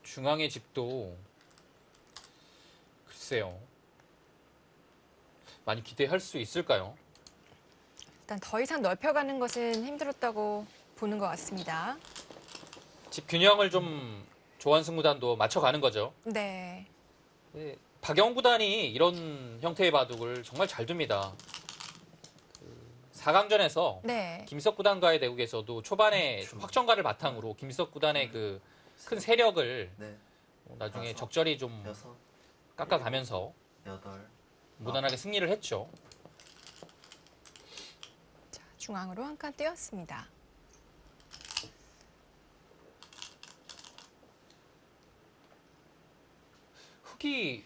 중앙의 집도 글쎄요. 많이 기대할 수 있을까요? 일단 더 이상 넓혀가는 것은 힘들었다고 보는 것 같습니다. 집 균형을 좀 조한승 구단도 맞춰가는 거죠. 네. 네, 박영훈 구단이 이런 형태의 바둑을 정말 잘 둡니다. 4강전에서 네. 김석 구단과의 대국에서도 초반에 좀 확정가를 바탕으로 김석 구단의 그 큰 세력을 네, 나중에 다섯, 적절히 좀 6, 깎아가면서 여덟, 무난하게 승리를 했죠. 자, 중앙으로 한 칸 띄었습니다. 흑이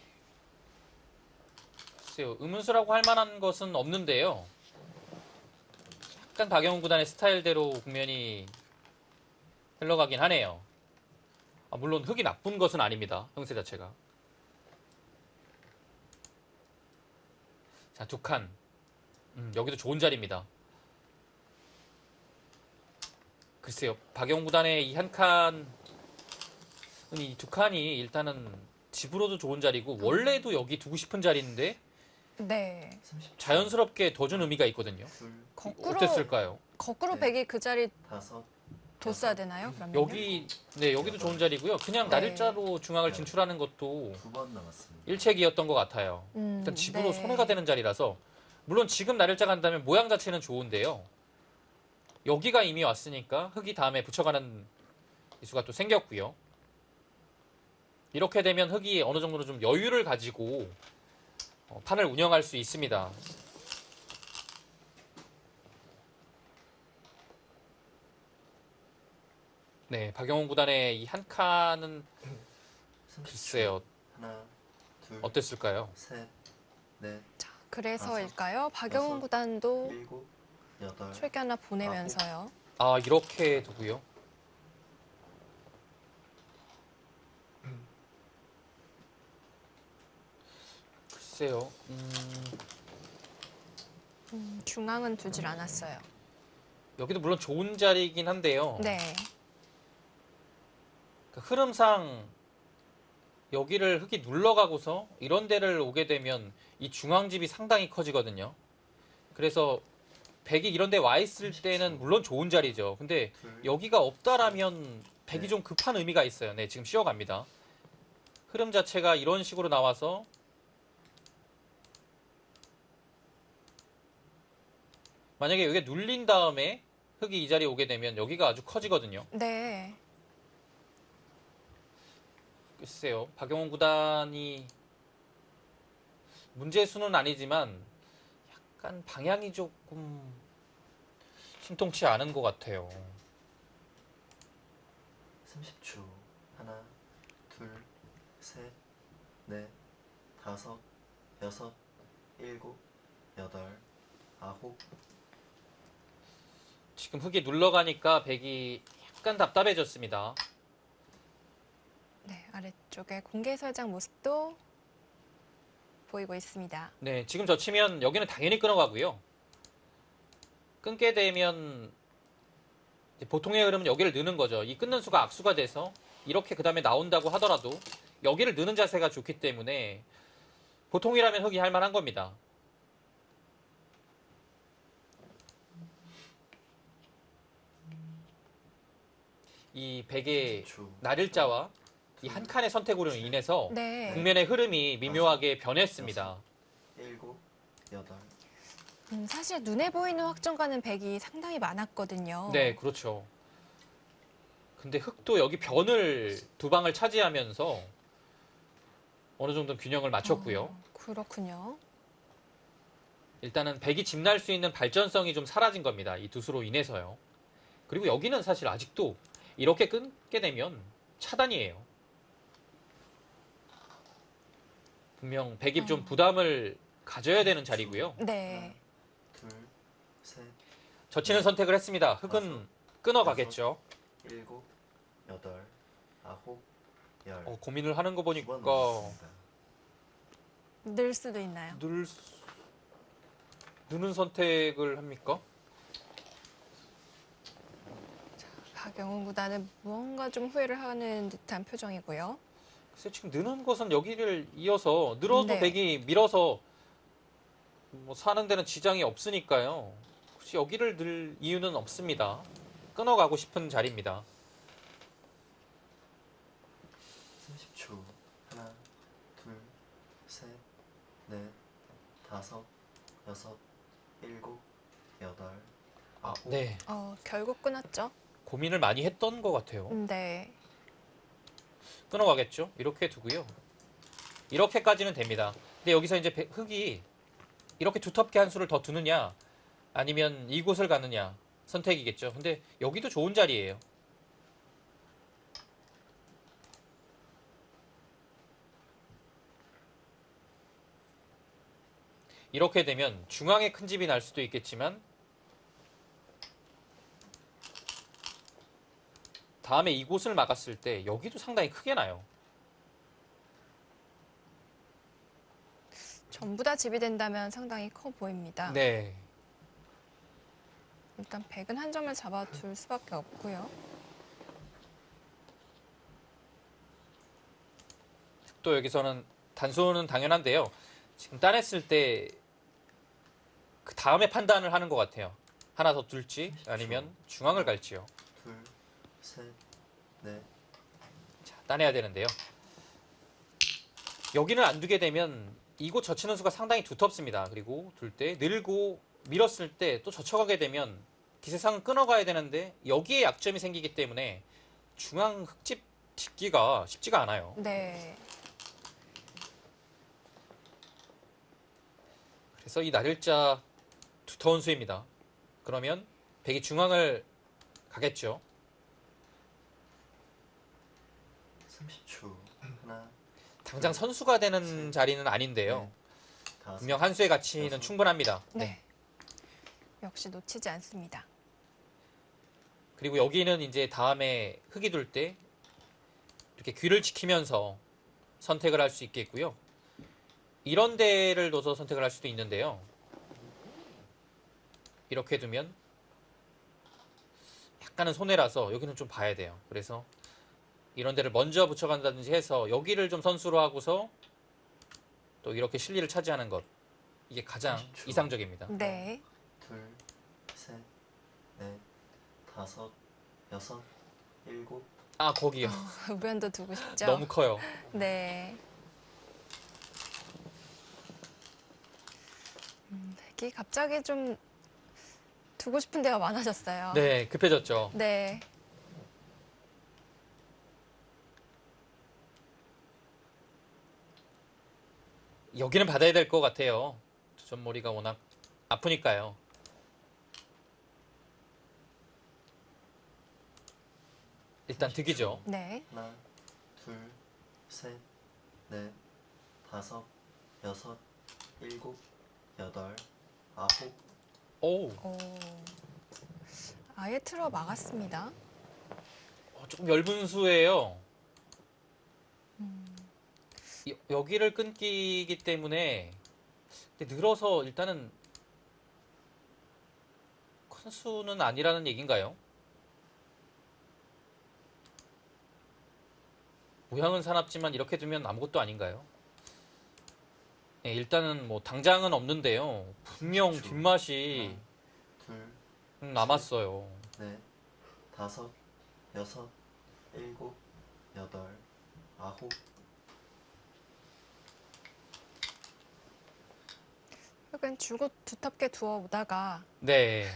글쎄요, 의문수라고 할 만한 것은 없는데요. 약간 박영훈 구단의 스타일대로 국면이 흘러가긴 하네요. 물론 흑이 나쁜 것은 아닙니다. 형세 자체가. 자, 두 칸. 여기도 좋은 자리입니다. 글쎄요, 박영훈 구단의 이 한 칸, 이 두 칸이 일단은 집으로도 좋은 자리고 원래도 여기 두고 싶은 자리인데 네. 30초, 자연스럽게 더 준 의미가 있거든요. 둘, 어땠을까요? 거꾸로 네. 백이 그 자리 다섯, 뒀어야 되나요? 그러면 여기도 좋은 자리고요. 그냥 네. 날일자로 중앙을 진출하는 것도 2번 남았습니다. 일책이었던 것 같아요. 일단 집으로 네. 손해가 되는 자리라서 물론 지금 날일자 간다면 모양 자체는 좋은데요. 여기가 이미 왔으니까 흑이 다음에 붙여가는 이수가 또 생겼고요. 이렇게 되면 흑이 어느 정도는 좀 여유를 가지고 판을 운영할 수 있습니다. 네, 박영훈 구단의 이 한 칸은 30초, 글쎄요, 하나, 둘, 어땠을까요? 셋, 넷, 자, 그래서일까요? 박영훈 여섯, 구단도 일곱, 여덟, 철기 하나 보내면서요. 아, 이렇게 두고요. 글쎄요. 중앙은 두질 않았어요. 여기도 물론 좋은 자리이긴 한데요. 네. 그 흐름상 여기를 흑이 눌러가고서 이런 데를 오게 되면 이 중앙집이 상당히 커지거든요. 그래서 백이 이런 데 와 있을 때는 물론 좋은 자리죠. 근데 둘, 여기가 없다라면 백이 좀 급한 의미가 있어요. 네, 지금 쉬어갑니다. 흐름 자체가 이런 식으로 나와서 만약에 여기가 눌린 다음에 흑이 이 자리에 오게 되면 여기가 아주 커지거든요. 네. 글쎄요, 박영훈 구단이 문제수는 아니지만 약간 방향이 조금 신통치 않은 것 같아요. 30초, 하나, 둘, 셋, 넷, 다섯, 여섯, 일곱, 여덟, 아홉, 지금 흑이 눌러가니까 백이 약간 답답해졌습니다. 네, 아래쪽에 공개 설정 모습도 보이고 있습니다. 네, 지금 저 치면 여기는 당연히 끊어가고요. 끊게 되면 이제 보통의 흐름은 여기를 넣는 거죠. 이 끊는 수가 악수가 돼서 이렇게 그 다음에 나온다고 하더라도 여기를 넣는 자세가 좋기 때문에 보통이라면 흑이 할 만한 겁니다. 이 백의 30초, 날일자와 이 한 칸의 선택으로 인해서 네. 국면의 흐름이 미묘하게 변했습니다. 일곱, 여덟, 사실 눈에 보이는 확정가는 백이 상당히 많았거든요. 네, 그렇죠. 근데 흑도 여기 변을 두 방을 차지하면서 어느 정도 균형을 맞췄고요. 그렇군요. 일단은 백이 집 날 수 있는 발전성이 좀 사라진 겁니다. 이 두 수로 인해서요. 그리고 여기는 사실 아직도 이렇게 끊게 되면 차단이에요. 분명 백이 좀 부담을 가져야 되는 자리고요. 네. 둘, 셋, 젖히는 선택을 했습니다. 흑은 끊어가겠죠. 일곱, 여덟, 아홉, 열. 고민을 하는 거 2번 보니까 남았습니다. 늘 수도 있나요? 느는 선택을 합니까? 박영훈 구단은 무언가 좀 후회를 하는 듯한 표정이고요. 글쎄 지금 느는 것은 여기를 이어서 늘어도 네. 백이 밀어서 뭐 사는 데는 지장이 없으니까요. 혹시 여기를 늘 이유는 없습니다. 끊어가고 싶은 자리입니다. 30초. 하나, 둘, 셋, 넷, 다섯, 여섯, 일곱, 여덟, 아홉. 네, 결국 끊었죠. 고민을 많이 했던 것 같아요. 네. 끊어가겠죠. 이렇게 두고요. 이렇게까지는 됩니다. 근데 여기서 이제 흑이 이렇게 두텁게 한 수를 더 두느냐 아니면 이곳을 가느냐 선택이겠죠. 근데 여기도 좋은 자리예요. 이렇게 되면 중앙에 큰 집이 날 수도 있겠지만 다음에 이곳을 막았을 때 여기도 상당히 크게 나요. 전부 다 집이 된다면 상당히 커 보입니다. 네. 일단 백은 한 점을 잡아둘 수밖에 없고요. 또 여기서는 단수는 당연한데요. 지금 따냈을 때 그 다음에 판단을 하는 것 같아요. 하나 더 둘지 아니면 중앙을 갈지요. 둘, 셋, 넷. 자, 따내야 되는데요. 여기는 안 두게 되면 이곳 젖히는 수가 상당히 두텁습니다. 그리고 둘 때 늘고 밀었을 때 또 젖혀가게 되면 기세상은 끊어가야 되는데 여기에 약점이 생기기 때문에 중앙 흙집 짓기가 쉽지가 않아요. 네. 그래서 이 나들자 두터운 수입니다. 그러면 백이 중앙을 가겠죠. 30초. 하나, 당장 선수가 되는 자리는 아닌데요. 다섯, 분명 한 수의 가치는 여섯. 충분합니다. 네. 역시 놓치지 않습니다. 그리고 여기는 이제 다음에 흙이 둘 때 이렇게 귀를 지키면서 선택을 할 수 있겠고요. 이런 데를 둬서 선택을 할 수도 있는데요. 이렇게 두면 약간은 손해라서 여기는 좀 봐야 돼요. 그래서 이런 데를 먼저 붙여간다든지 해서 여기를 좀 선수로 하고서 또 이렇게 실리를 차지하는 것. 이게 가장 30초. 이상적입니다. 네. 둘, 셋, 넷, 다섯, 여섯, 일곱. 아, 거기요. 우변도 두고 싶죠? 너무 커요. 네. 백이 갑자기 좀 두고 싶은 데가 많아졌어요. 네, 급해졌죠. 네. 여기는 받아야 될 것 같아요. 두점머리가 워낙 아프니까요. 일단 득이죠. 네. 하나, 둘, 셋, 넷, 다섯, 여섯, 일곱, 여덟, 아홉. 오, 오. 아예 틀어 막았습니다. 조금 얇은 수예요. 여기를 끊기기 때문에 근데 늘어서 일단은 큰 수는 아니라는 얘기인가요? 모양은 사납지만 이렇게 두면 아무것도 아닌가요? 네, 일단은 뭐 당장은 없는데요. 분명 뒷맛이 둘, 남았어요. 넷, 다섯, 여섯, 일곱, 여덟, 아홉. 흙은 줄곧 두텁게 두어 오다가 네.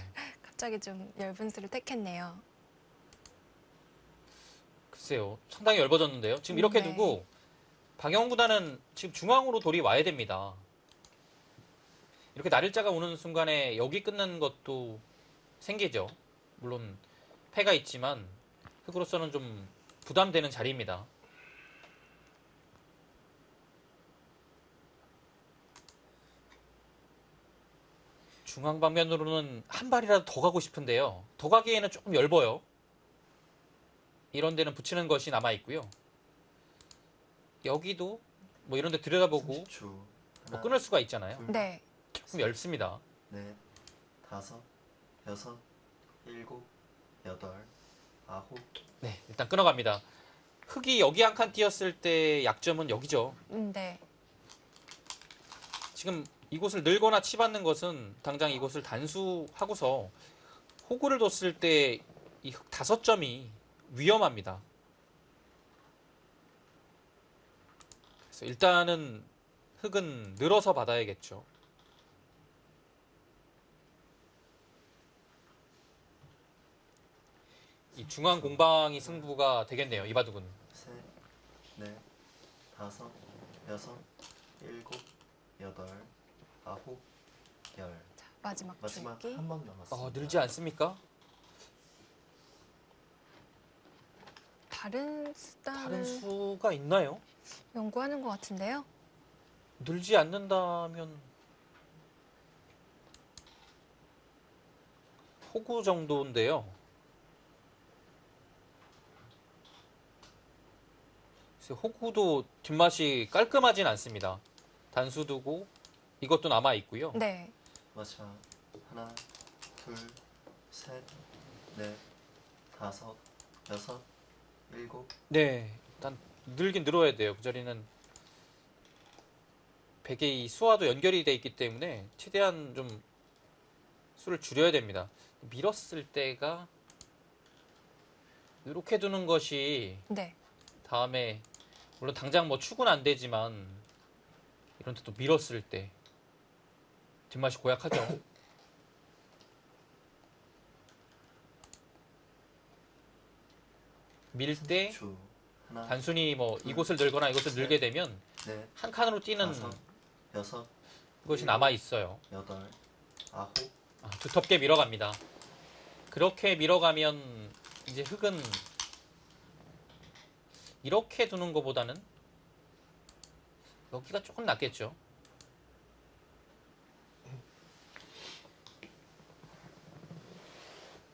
갑자기 좀 얇은 수를 택했네요. 글쎄요. 상당히 얇아졌는데요. 지금 이렇게 네. 두고 박영구단은 지금 중앙으로 돌이 와야 됩니다. 이렇게 나를자가 오는 순간에 여기 끊는 것도 생기죠. 물론 패가 있지만 흑으로서는 좀 부담되는 자리입니다. 중앙 방면으로는 한 발이라도 더 가고 싶은데요. 더 가기에는 조금 얇아요. 이런 데는 붙이는 것이 남아 있고요. 여기도 뭐 이런 데 들여다보고 30초. 뭐 하나, 끊을 수가 있잖아요. 둘, 네. 조금 얇습니다. 넷, 다섯, 여섯, 일곱, 여덟, 아홉. 네, 일단 끊어갑니다. 흑이 여기 한 칸 띄었을 때 약점은 여기죠. 네. 지금 이곳을 늘거나 치받는 것은 당장 이곳을 단수하고서 호구를 뒀을 때 이 흑 5점이 위험합니다. 그래서 일단은 흑은 늘어서 받아야겠죠. 이 중앙 공방이 승부가 되겠네요. 이 바둑은. 셋, 넷, 다섯, 여섯, 일곱, 여덟, 아홉, 열. 마지막 마지막 줄기. 한 번 남았습니다. 늘지 않습니까? 다른 수단을 다른 수가 있나요? 연구하는 것 같은데요. 늘지 않는다면 호구 정도인데요. 그래서 호구도 뒷맛이 깔끔하진 않습니다. 단수 두고 이것도 남아 있고요. 네. 마지막 하나, 둘, 셋, 넷, 다섯, 여섯, 일곱. 네, 일단 늘긴 늘어야 돼요. 그 자리는 백의 이 수와도 연결이 돼 있기 때문에 최대한 좀 수를 줄여야 됩니다. 밀었을 때가 이렇게 두는 것이 네. 다음에 물론 당장 뭐 축은 안 되지만 이런 데또 밀었을 때 뒷맛이 고약하죠. 밀 때 주 하나, 단순히 뭐 이곳을 늘거나 이곳을 늘게 되면 넷, 한 칸으로 뛰는 다섯, 여섯, 것이 남아 있어요. 여덟, 아홉. 두텁게 밀어갑니다. 그렇게 밀어가면 이제 흙은 이렇게 두는 것보다는 여기가 조금 낫겠죠.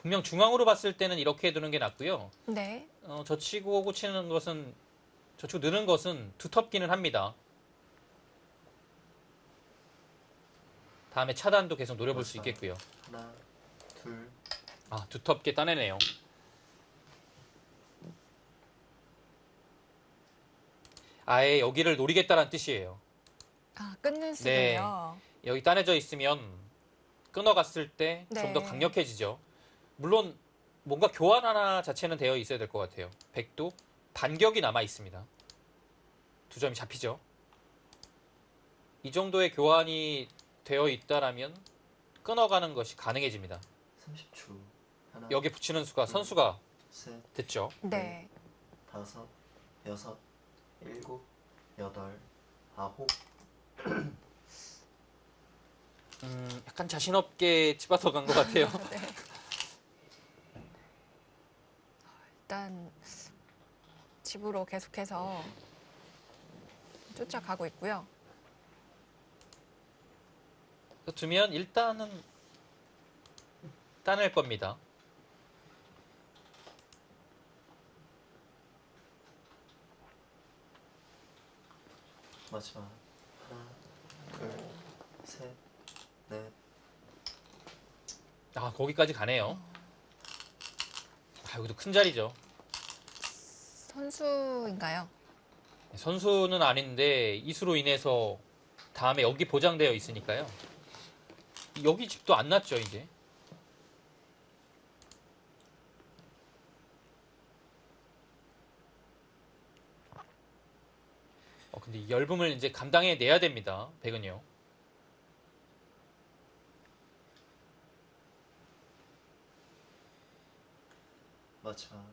분명 중앙으로 봤을 때는 이렇게 두는 게 낫고요. 네. 젖히고 고치는 것은 젖히고 느는 것은 두텁기는 합니다. 다음에 차단도 계속 노려볼 수 있겠고요. 하나, 둘, 두텁게 따내네요. 아예 여기를 노리겠다는 뜻이에요. 끊는 수군요. 여기 따내져 있으면 끊어갔을 때 좀 더 네. 강력해지죠. 물론 뭔가 교환 하나 자체는 되어 있어야 될 것 같아요. 백도 반격이 남아 있습니다. 두 점이 잡히죠. 이 정도의 교환이 되어 있다라면 끊어가는 것이 가능해집니다. 30초. 하나, 여기 붙이는 수가 선수가 셋, 됐죠. 네. 다섯, 여섯, 일곱, 여덟, 아홉. 약간 자신 없게 집어서 간 것 같아요. 네. 일단 집으로 계속해서 쫓아가고 있고요. 두면 일단은 따낼 겁니다. 마지막 하나, 둘, 셋, 넷. 거기까지 가네요. 여기도 큰 자리죠. 선수인가요? 선수는 아닌데 이수로 인해서 다음에 여기 보장되어 있으니까요. 여기 집도 안 났죠, 이제. 근데 이 열붐을 이제 감당해내야 됩니다, 백은요. 마지막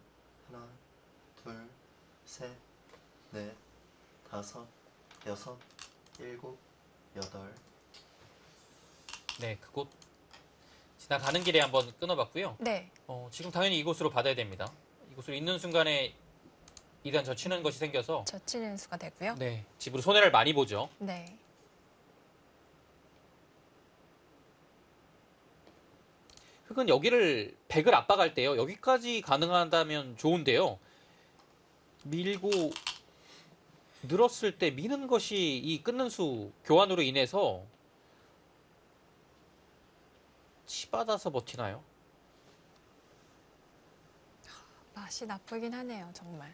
하나, 둘, 셋, 넷, 다섯, 여섯, 일곱, 여덟. 네, 그곳 지나가는 길에 한번 끊어봤고요. 네. 지금 당연히 이곳으로 받아야 됩니다. 이곳으로 있는 순간에 이단 젖히는 것이 생겨서 젖히는 수가 되고요. 네, 집으로 손해를 많이 보죠. 네. 흙은 여기를 백을 압박할 때요. 여기까지 가능하다면 좋은데요. 밀고 늘었을 때 미는 것이 이 끊는 수 교환으로 인해서 치받아서 버티나요? 맛이 나쁘긴 하네요, 정말.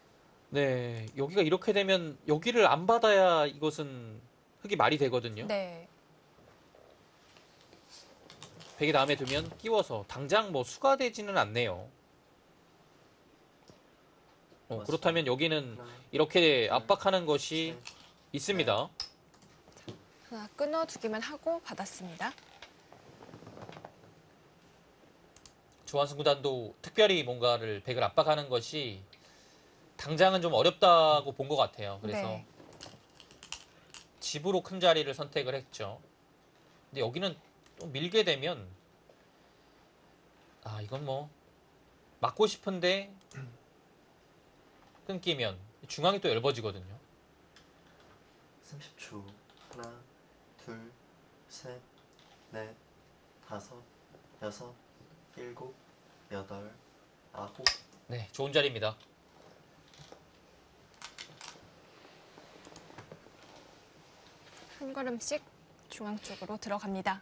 네, 여기가 이렇게 되면 여기를 안 받아야 이것은 흙이 말이 되거든요. 네. 백이 다음에 두면 끼워서 당장 뭐 수가 되지는 않네요. 그렇다면 여기는 하나, 이렇게 압박하는 것이 셋, 있습니다. 하나 끊어두기만 하고 받았습니다. 조한승 구단도 특별히 뭔가를 백을 압박하는 것이 당장은 좀 어렵다고 본 것 같아요. 그래서 네. 집으로 큰 자리를 선택을 했죠. 근데 여기는 또 밀게 되면 이건 뭐 맞고 싶은데 끊기면 중앙이 또 얇아지거든요. 30초. 하나, 둘, 셋, 넷, 다섯, 여섯, 일곱, 여덟, 아홉. 네, 좋은 자리입니다. 한 걸음씩 중앙 쪽으로 들어갑니다.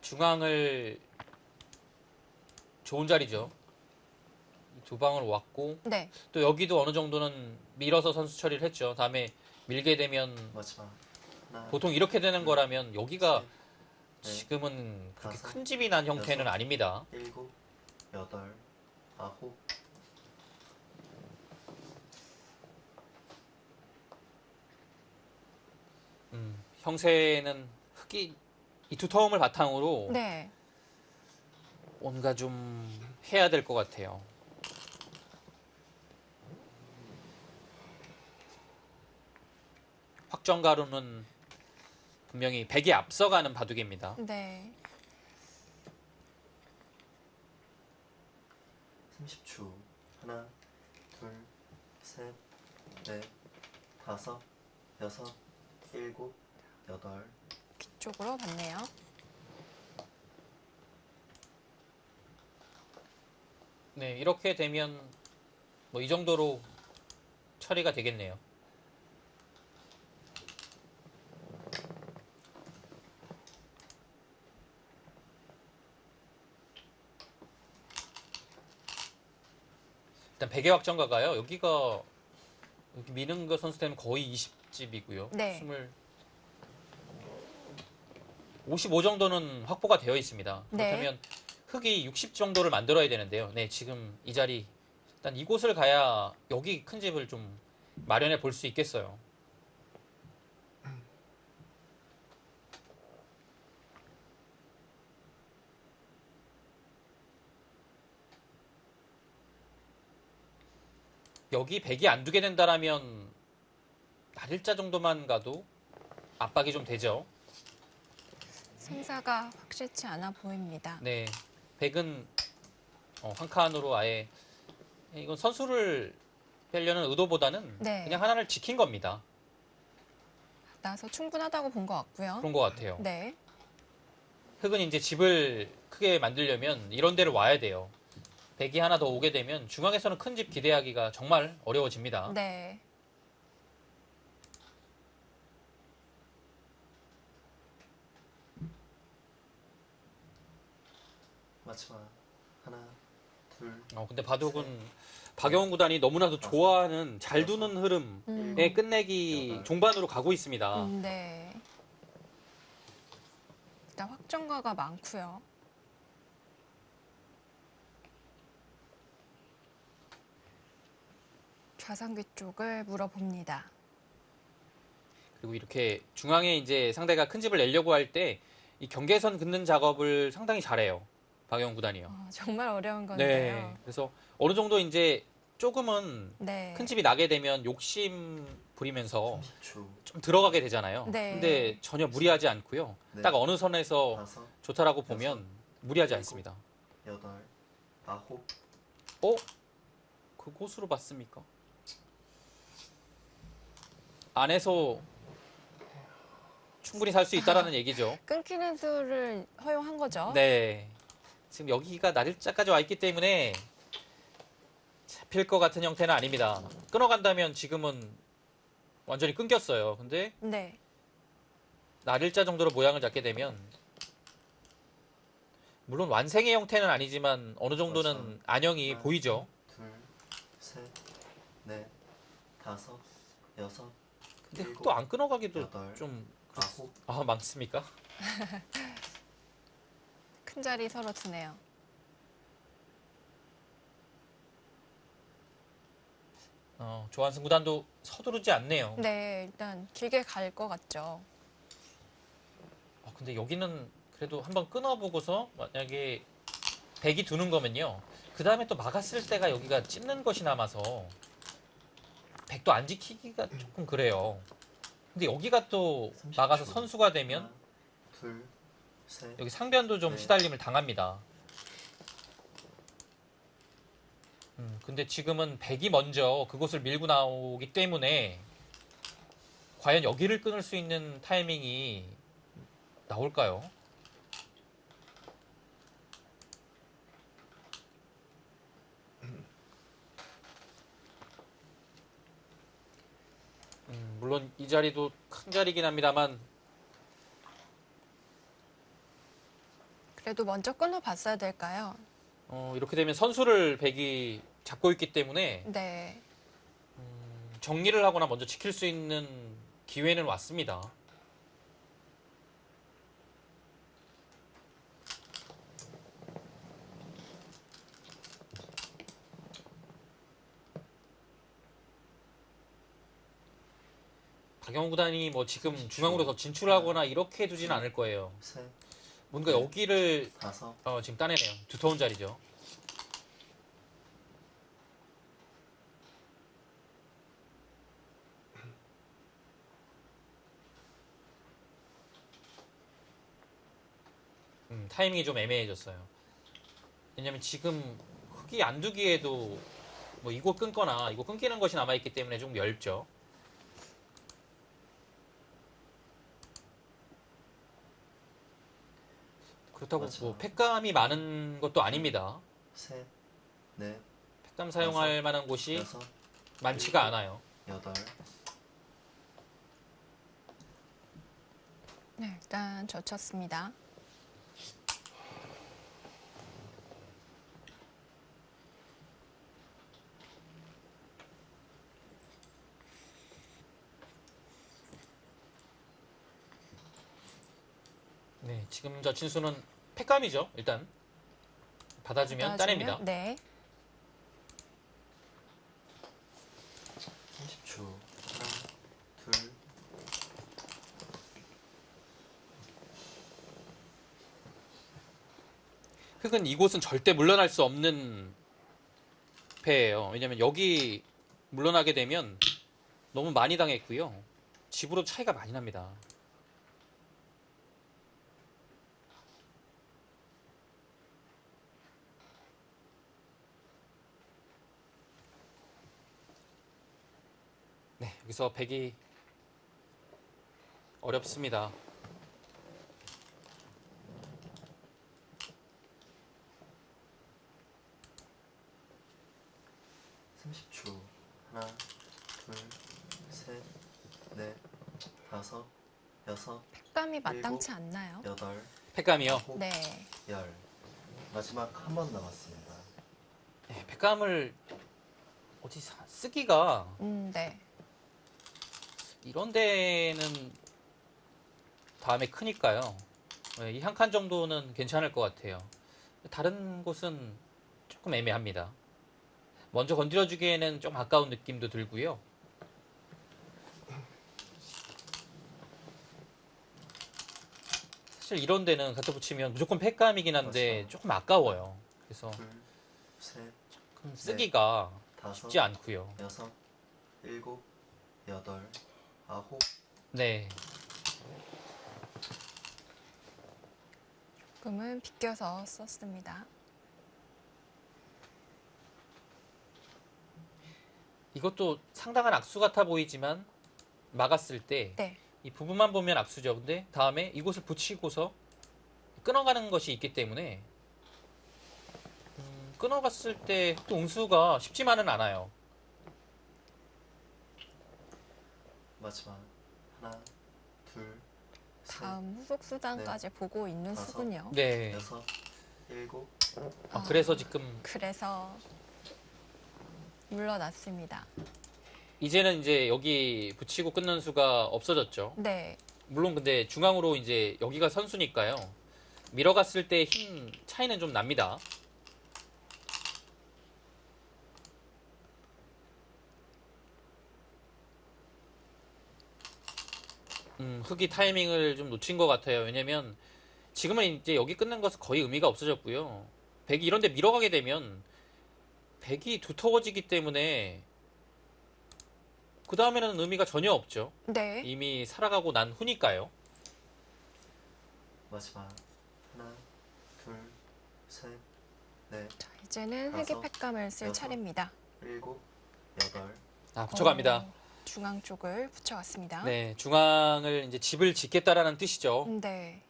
중앙을 좋은 자리죠. 두 방을 왔고 네. 또 여기도 어느 정도는 밀어서 선수 처리를 했죠. 다음에 밀게 되면 마지막. 하나, 보통 이렇게 되는 거라면 여기가 셋, 넷, 지금은 그렇게 다섯, 큰 집이 난 형태는 여섯. 아닙니다. 일곱, 여덟, 아홉. 형세는 흙이 이 두터움을 바탕으로 네. 뭔가 좀 해야 될 것 같아요. 확정가루는 분명히 100이 앞서가는 바둑입니다. 네. 30초. 하나, 둘, 셋, 넷, 다섯, 여섯, 일곱, 여덟. 뒤쪽으로 봤네요. 네, 이렇게 되면 뭐 이 정도로 처리가 되겠네요. 일단 베개 확정가가요. 여기가 여기 미는 거 선수 때는 거의 20집이고요. 네. 55 정도는 확보가 되어 있습니다. 네. 그렇다면 흙이 60 정도를 만들어야 되는데요. 네, 지금 이 자리 일단 이곳을 가야 여기 큰 집을 좀 마련해 볼 수 있겠어요. 여기 100이 안 두게 된다라면 날일자 정도만 가도 압박이 좀 되죠. 생사가 확실치 않아 보입니다. 네, 100은 한 칸으로 아예 이건 선수를 빼려는 의도보다는 네. 그냥 하나를 지킨 겁니다. 나서 충분하다고 본 것 같고요. 그런 것 같아요. 네. 흙은 이제 집을 크게 만들려면 이런 데를 와야 돼요. 100이 하나 더 오게 되면 중앙에서는 큰 집 기대하기가 정말 어려워집니다. 네. 마지막. 하나, 둘, 근데 바둑은 박영훈 구단이 너무나도 좋아하는 잘 두는 흐름에 끝내기 종반으로 가고 있습니다. 네. 일단 확정가가 많고요. 좌상귀 쪽을 물어봅니다. 그리고 이렇게 중앙에 이제 상대가 큰 집을 내려고 할 때 이 경계선 긋는 작업을 상당히 잘해요. 박영훈 구단이요. 정말 어려운 네. 건데요. 그래서 어느 정도 이제 조금은 네. 큰 집이 나게 되면 욕심 부리면서 30초. 좀 들어가게 되잖아요. 네. 근데 전혀 무리하지 않고요. 네. 딱 어느 선에서 다섯, 좋다라고 보면 무리하지 일곱. 않습니다. 여덟, 아홉. 그곳으로 봤습니까? 안에서 충분히 살 수 있다라는 얘기죠. 끊기는 수를 허용한 거죠. 네. 지금 여기가 날일자까지 와 있기 때문에 잡힐 것 같은 형태는 아닙니다. 끊어간다면 지금은 완전히 끊겼어요. 근데 네. 날일자 정도로 모양을 잡게 되면 물론 완생의 형태는 아니지만 어느 정도는 그렇죠. 안형이 하나, 보이죠. 둘, 셋, 넷, 다섯, 여섯, 근데 일곱, 또 안 끊어가기도 여덟, 좀 아홉. 많습니까? 큰 자리 서로 두네요. 조한승 구단도 서두르지 않네요. 네, 일단 길게 갈 것 같죠. 근데 여기는 그래도 한번 끊어보고서 만약에 백이 두는 거면요. 그 다음에 또 막았을 때가 여기가 찝는 것이 남아서 백도 안 지키기가 조금 그래요. 근데 여기가 또 막아서 선수가 되면 하나, 둘, 셋. 여기 상변도 좀 네. 시달림을 당합니다. 근데 지금은 백이 먼저 그곳을 밀고 나오기 때문에 과연 여기를 끊을 수 있는 타이밍이 나올까요? 물론 이 자리도 큰 자리긴 합니다만 그래도 먼저 끊어봤어야 될까요? 이렇게 되면 선수를 백이 잡고 있기 때문에 네. 정리를 하거나 먼저 지킬 수 있는 기회는 왔습니다. 박영호 구단이 뭐 지금 중앙으로 더 진출하거나 이렇게 두지는 않을 거예요. 셋, 뭔가 여기를 다섯. 지금 따내네요. 두터운 자리죠. 타이밍이 좀 애매해졌어요. 왜냐면 지금 흙이 안 두기에도 뭐 이거 끊거나 이거 끊기는 것이 남아있기 때문에 좀 얇죠. 그렇다고 맞아. 뭐 팩감이 많은 것도 아닙니다. 셋, 넷, 팩감 사용할 만한 곳이 여섯, 많지가 않아요. 여덟. 네, 일단 젖혔습니다. 네, 지금 저 진수는 팩감이죠. 일단 받아주면 따냅니다. 네. 30초. 하나, 둘. 흙은 이곳은 절대 물러날 수 없는 패예요. 왜냐면 여기 물러나게 되면 너무 많이 당했고요. 집으로 차이가 많이 납니다. 네, 여기서 백이 어렵습니다. 초 하나, 둘, 셋, 넷, 다섯, 여섯, 색감이 마땅치 않나요? 여덟, 팩감이요. 아홉, 네. 열. 마지막 한 번 남았습니다. 네, 팩감을 어디 쓰기가 네. 이런 데는 다음에 크니까요. 네, 이 한 칸 정도는 괜찮을 것 같아요. 다른 곳은 조금 애매합니다. 먼저 건드려주기에는 좀 아까운 느낌도 들고요. 사실 이런 데는 갖다 붙이면 무조건 팩감이긴 한데 맞아. 조금 아까워요. 그래서 둘, 셋, 조금 쓰기가 다섯, 쉽지 않고요. 여섯, 일곱, 여덟, 아홉. 네, 조금은 비껴서 썼습니다. 이것도 상당한 악수 같아 보이지만 막았을 때 이 네. 부분만 보면 악수죠. 근데 다음에 이곳을 붙이고서 끊어가는 것이 있기 때문에 끊어갔을 때 또 응수가 쉽지만은 않아요. 마지막 하나, 둘, 셋, 다음 후속 수단까지 보고 있는 다섯. 수군요. 네. 여섯, 일곱. 그래서 지금 그래서 물러났습니다. 이제는 이제 여기 붙이고 끊는 수가 없어졌죠. 네. 물론 근데 중앙으로 이제 여기가 선수니까요. 밀어갔을 때 힘 차이는 좀 납니다. 흙이 타이밍을 좀 놓친 것 같아요. 왜냐면 지금은 이제 여기 끊는 것은 거의 의미가 없어졌고요. 백이 이런 데 밀어가게 되면 백이 두터워지기 때문에 그 다음에는 의미가 전혀 없죠. 네. 이미 살아가고 난 후니까요. 마지막 하나, 둘, 셋, 넷, 자, 이제는 다섯, 흑이 팩감을 쓸 여섯. 차례입니다. 일곱, 여덟, 붙여갑니다. 중앙 쪽을 붙여왔습니다. 네, 중앙을 이제 집을 짓겠다라는 뜻이죠. 네.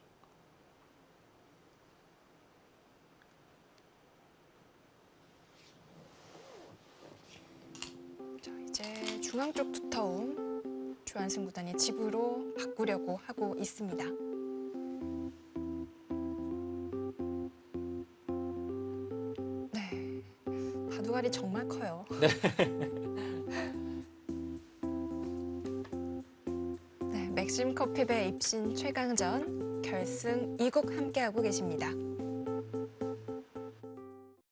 자, 이제 중앙 쪽 두터움 조한승 구단이 집으로 바꾸려고 하고 있습니다. 네, 바둑알이 정말 커요. 네, 맥심 커피배 입신 최강전 결승 2국 함께하고 계십니다.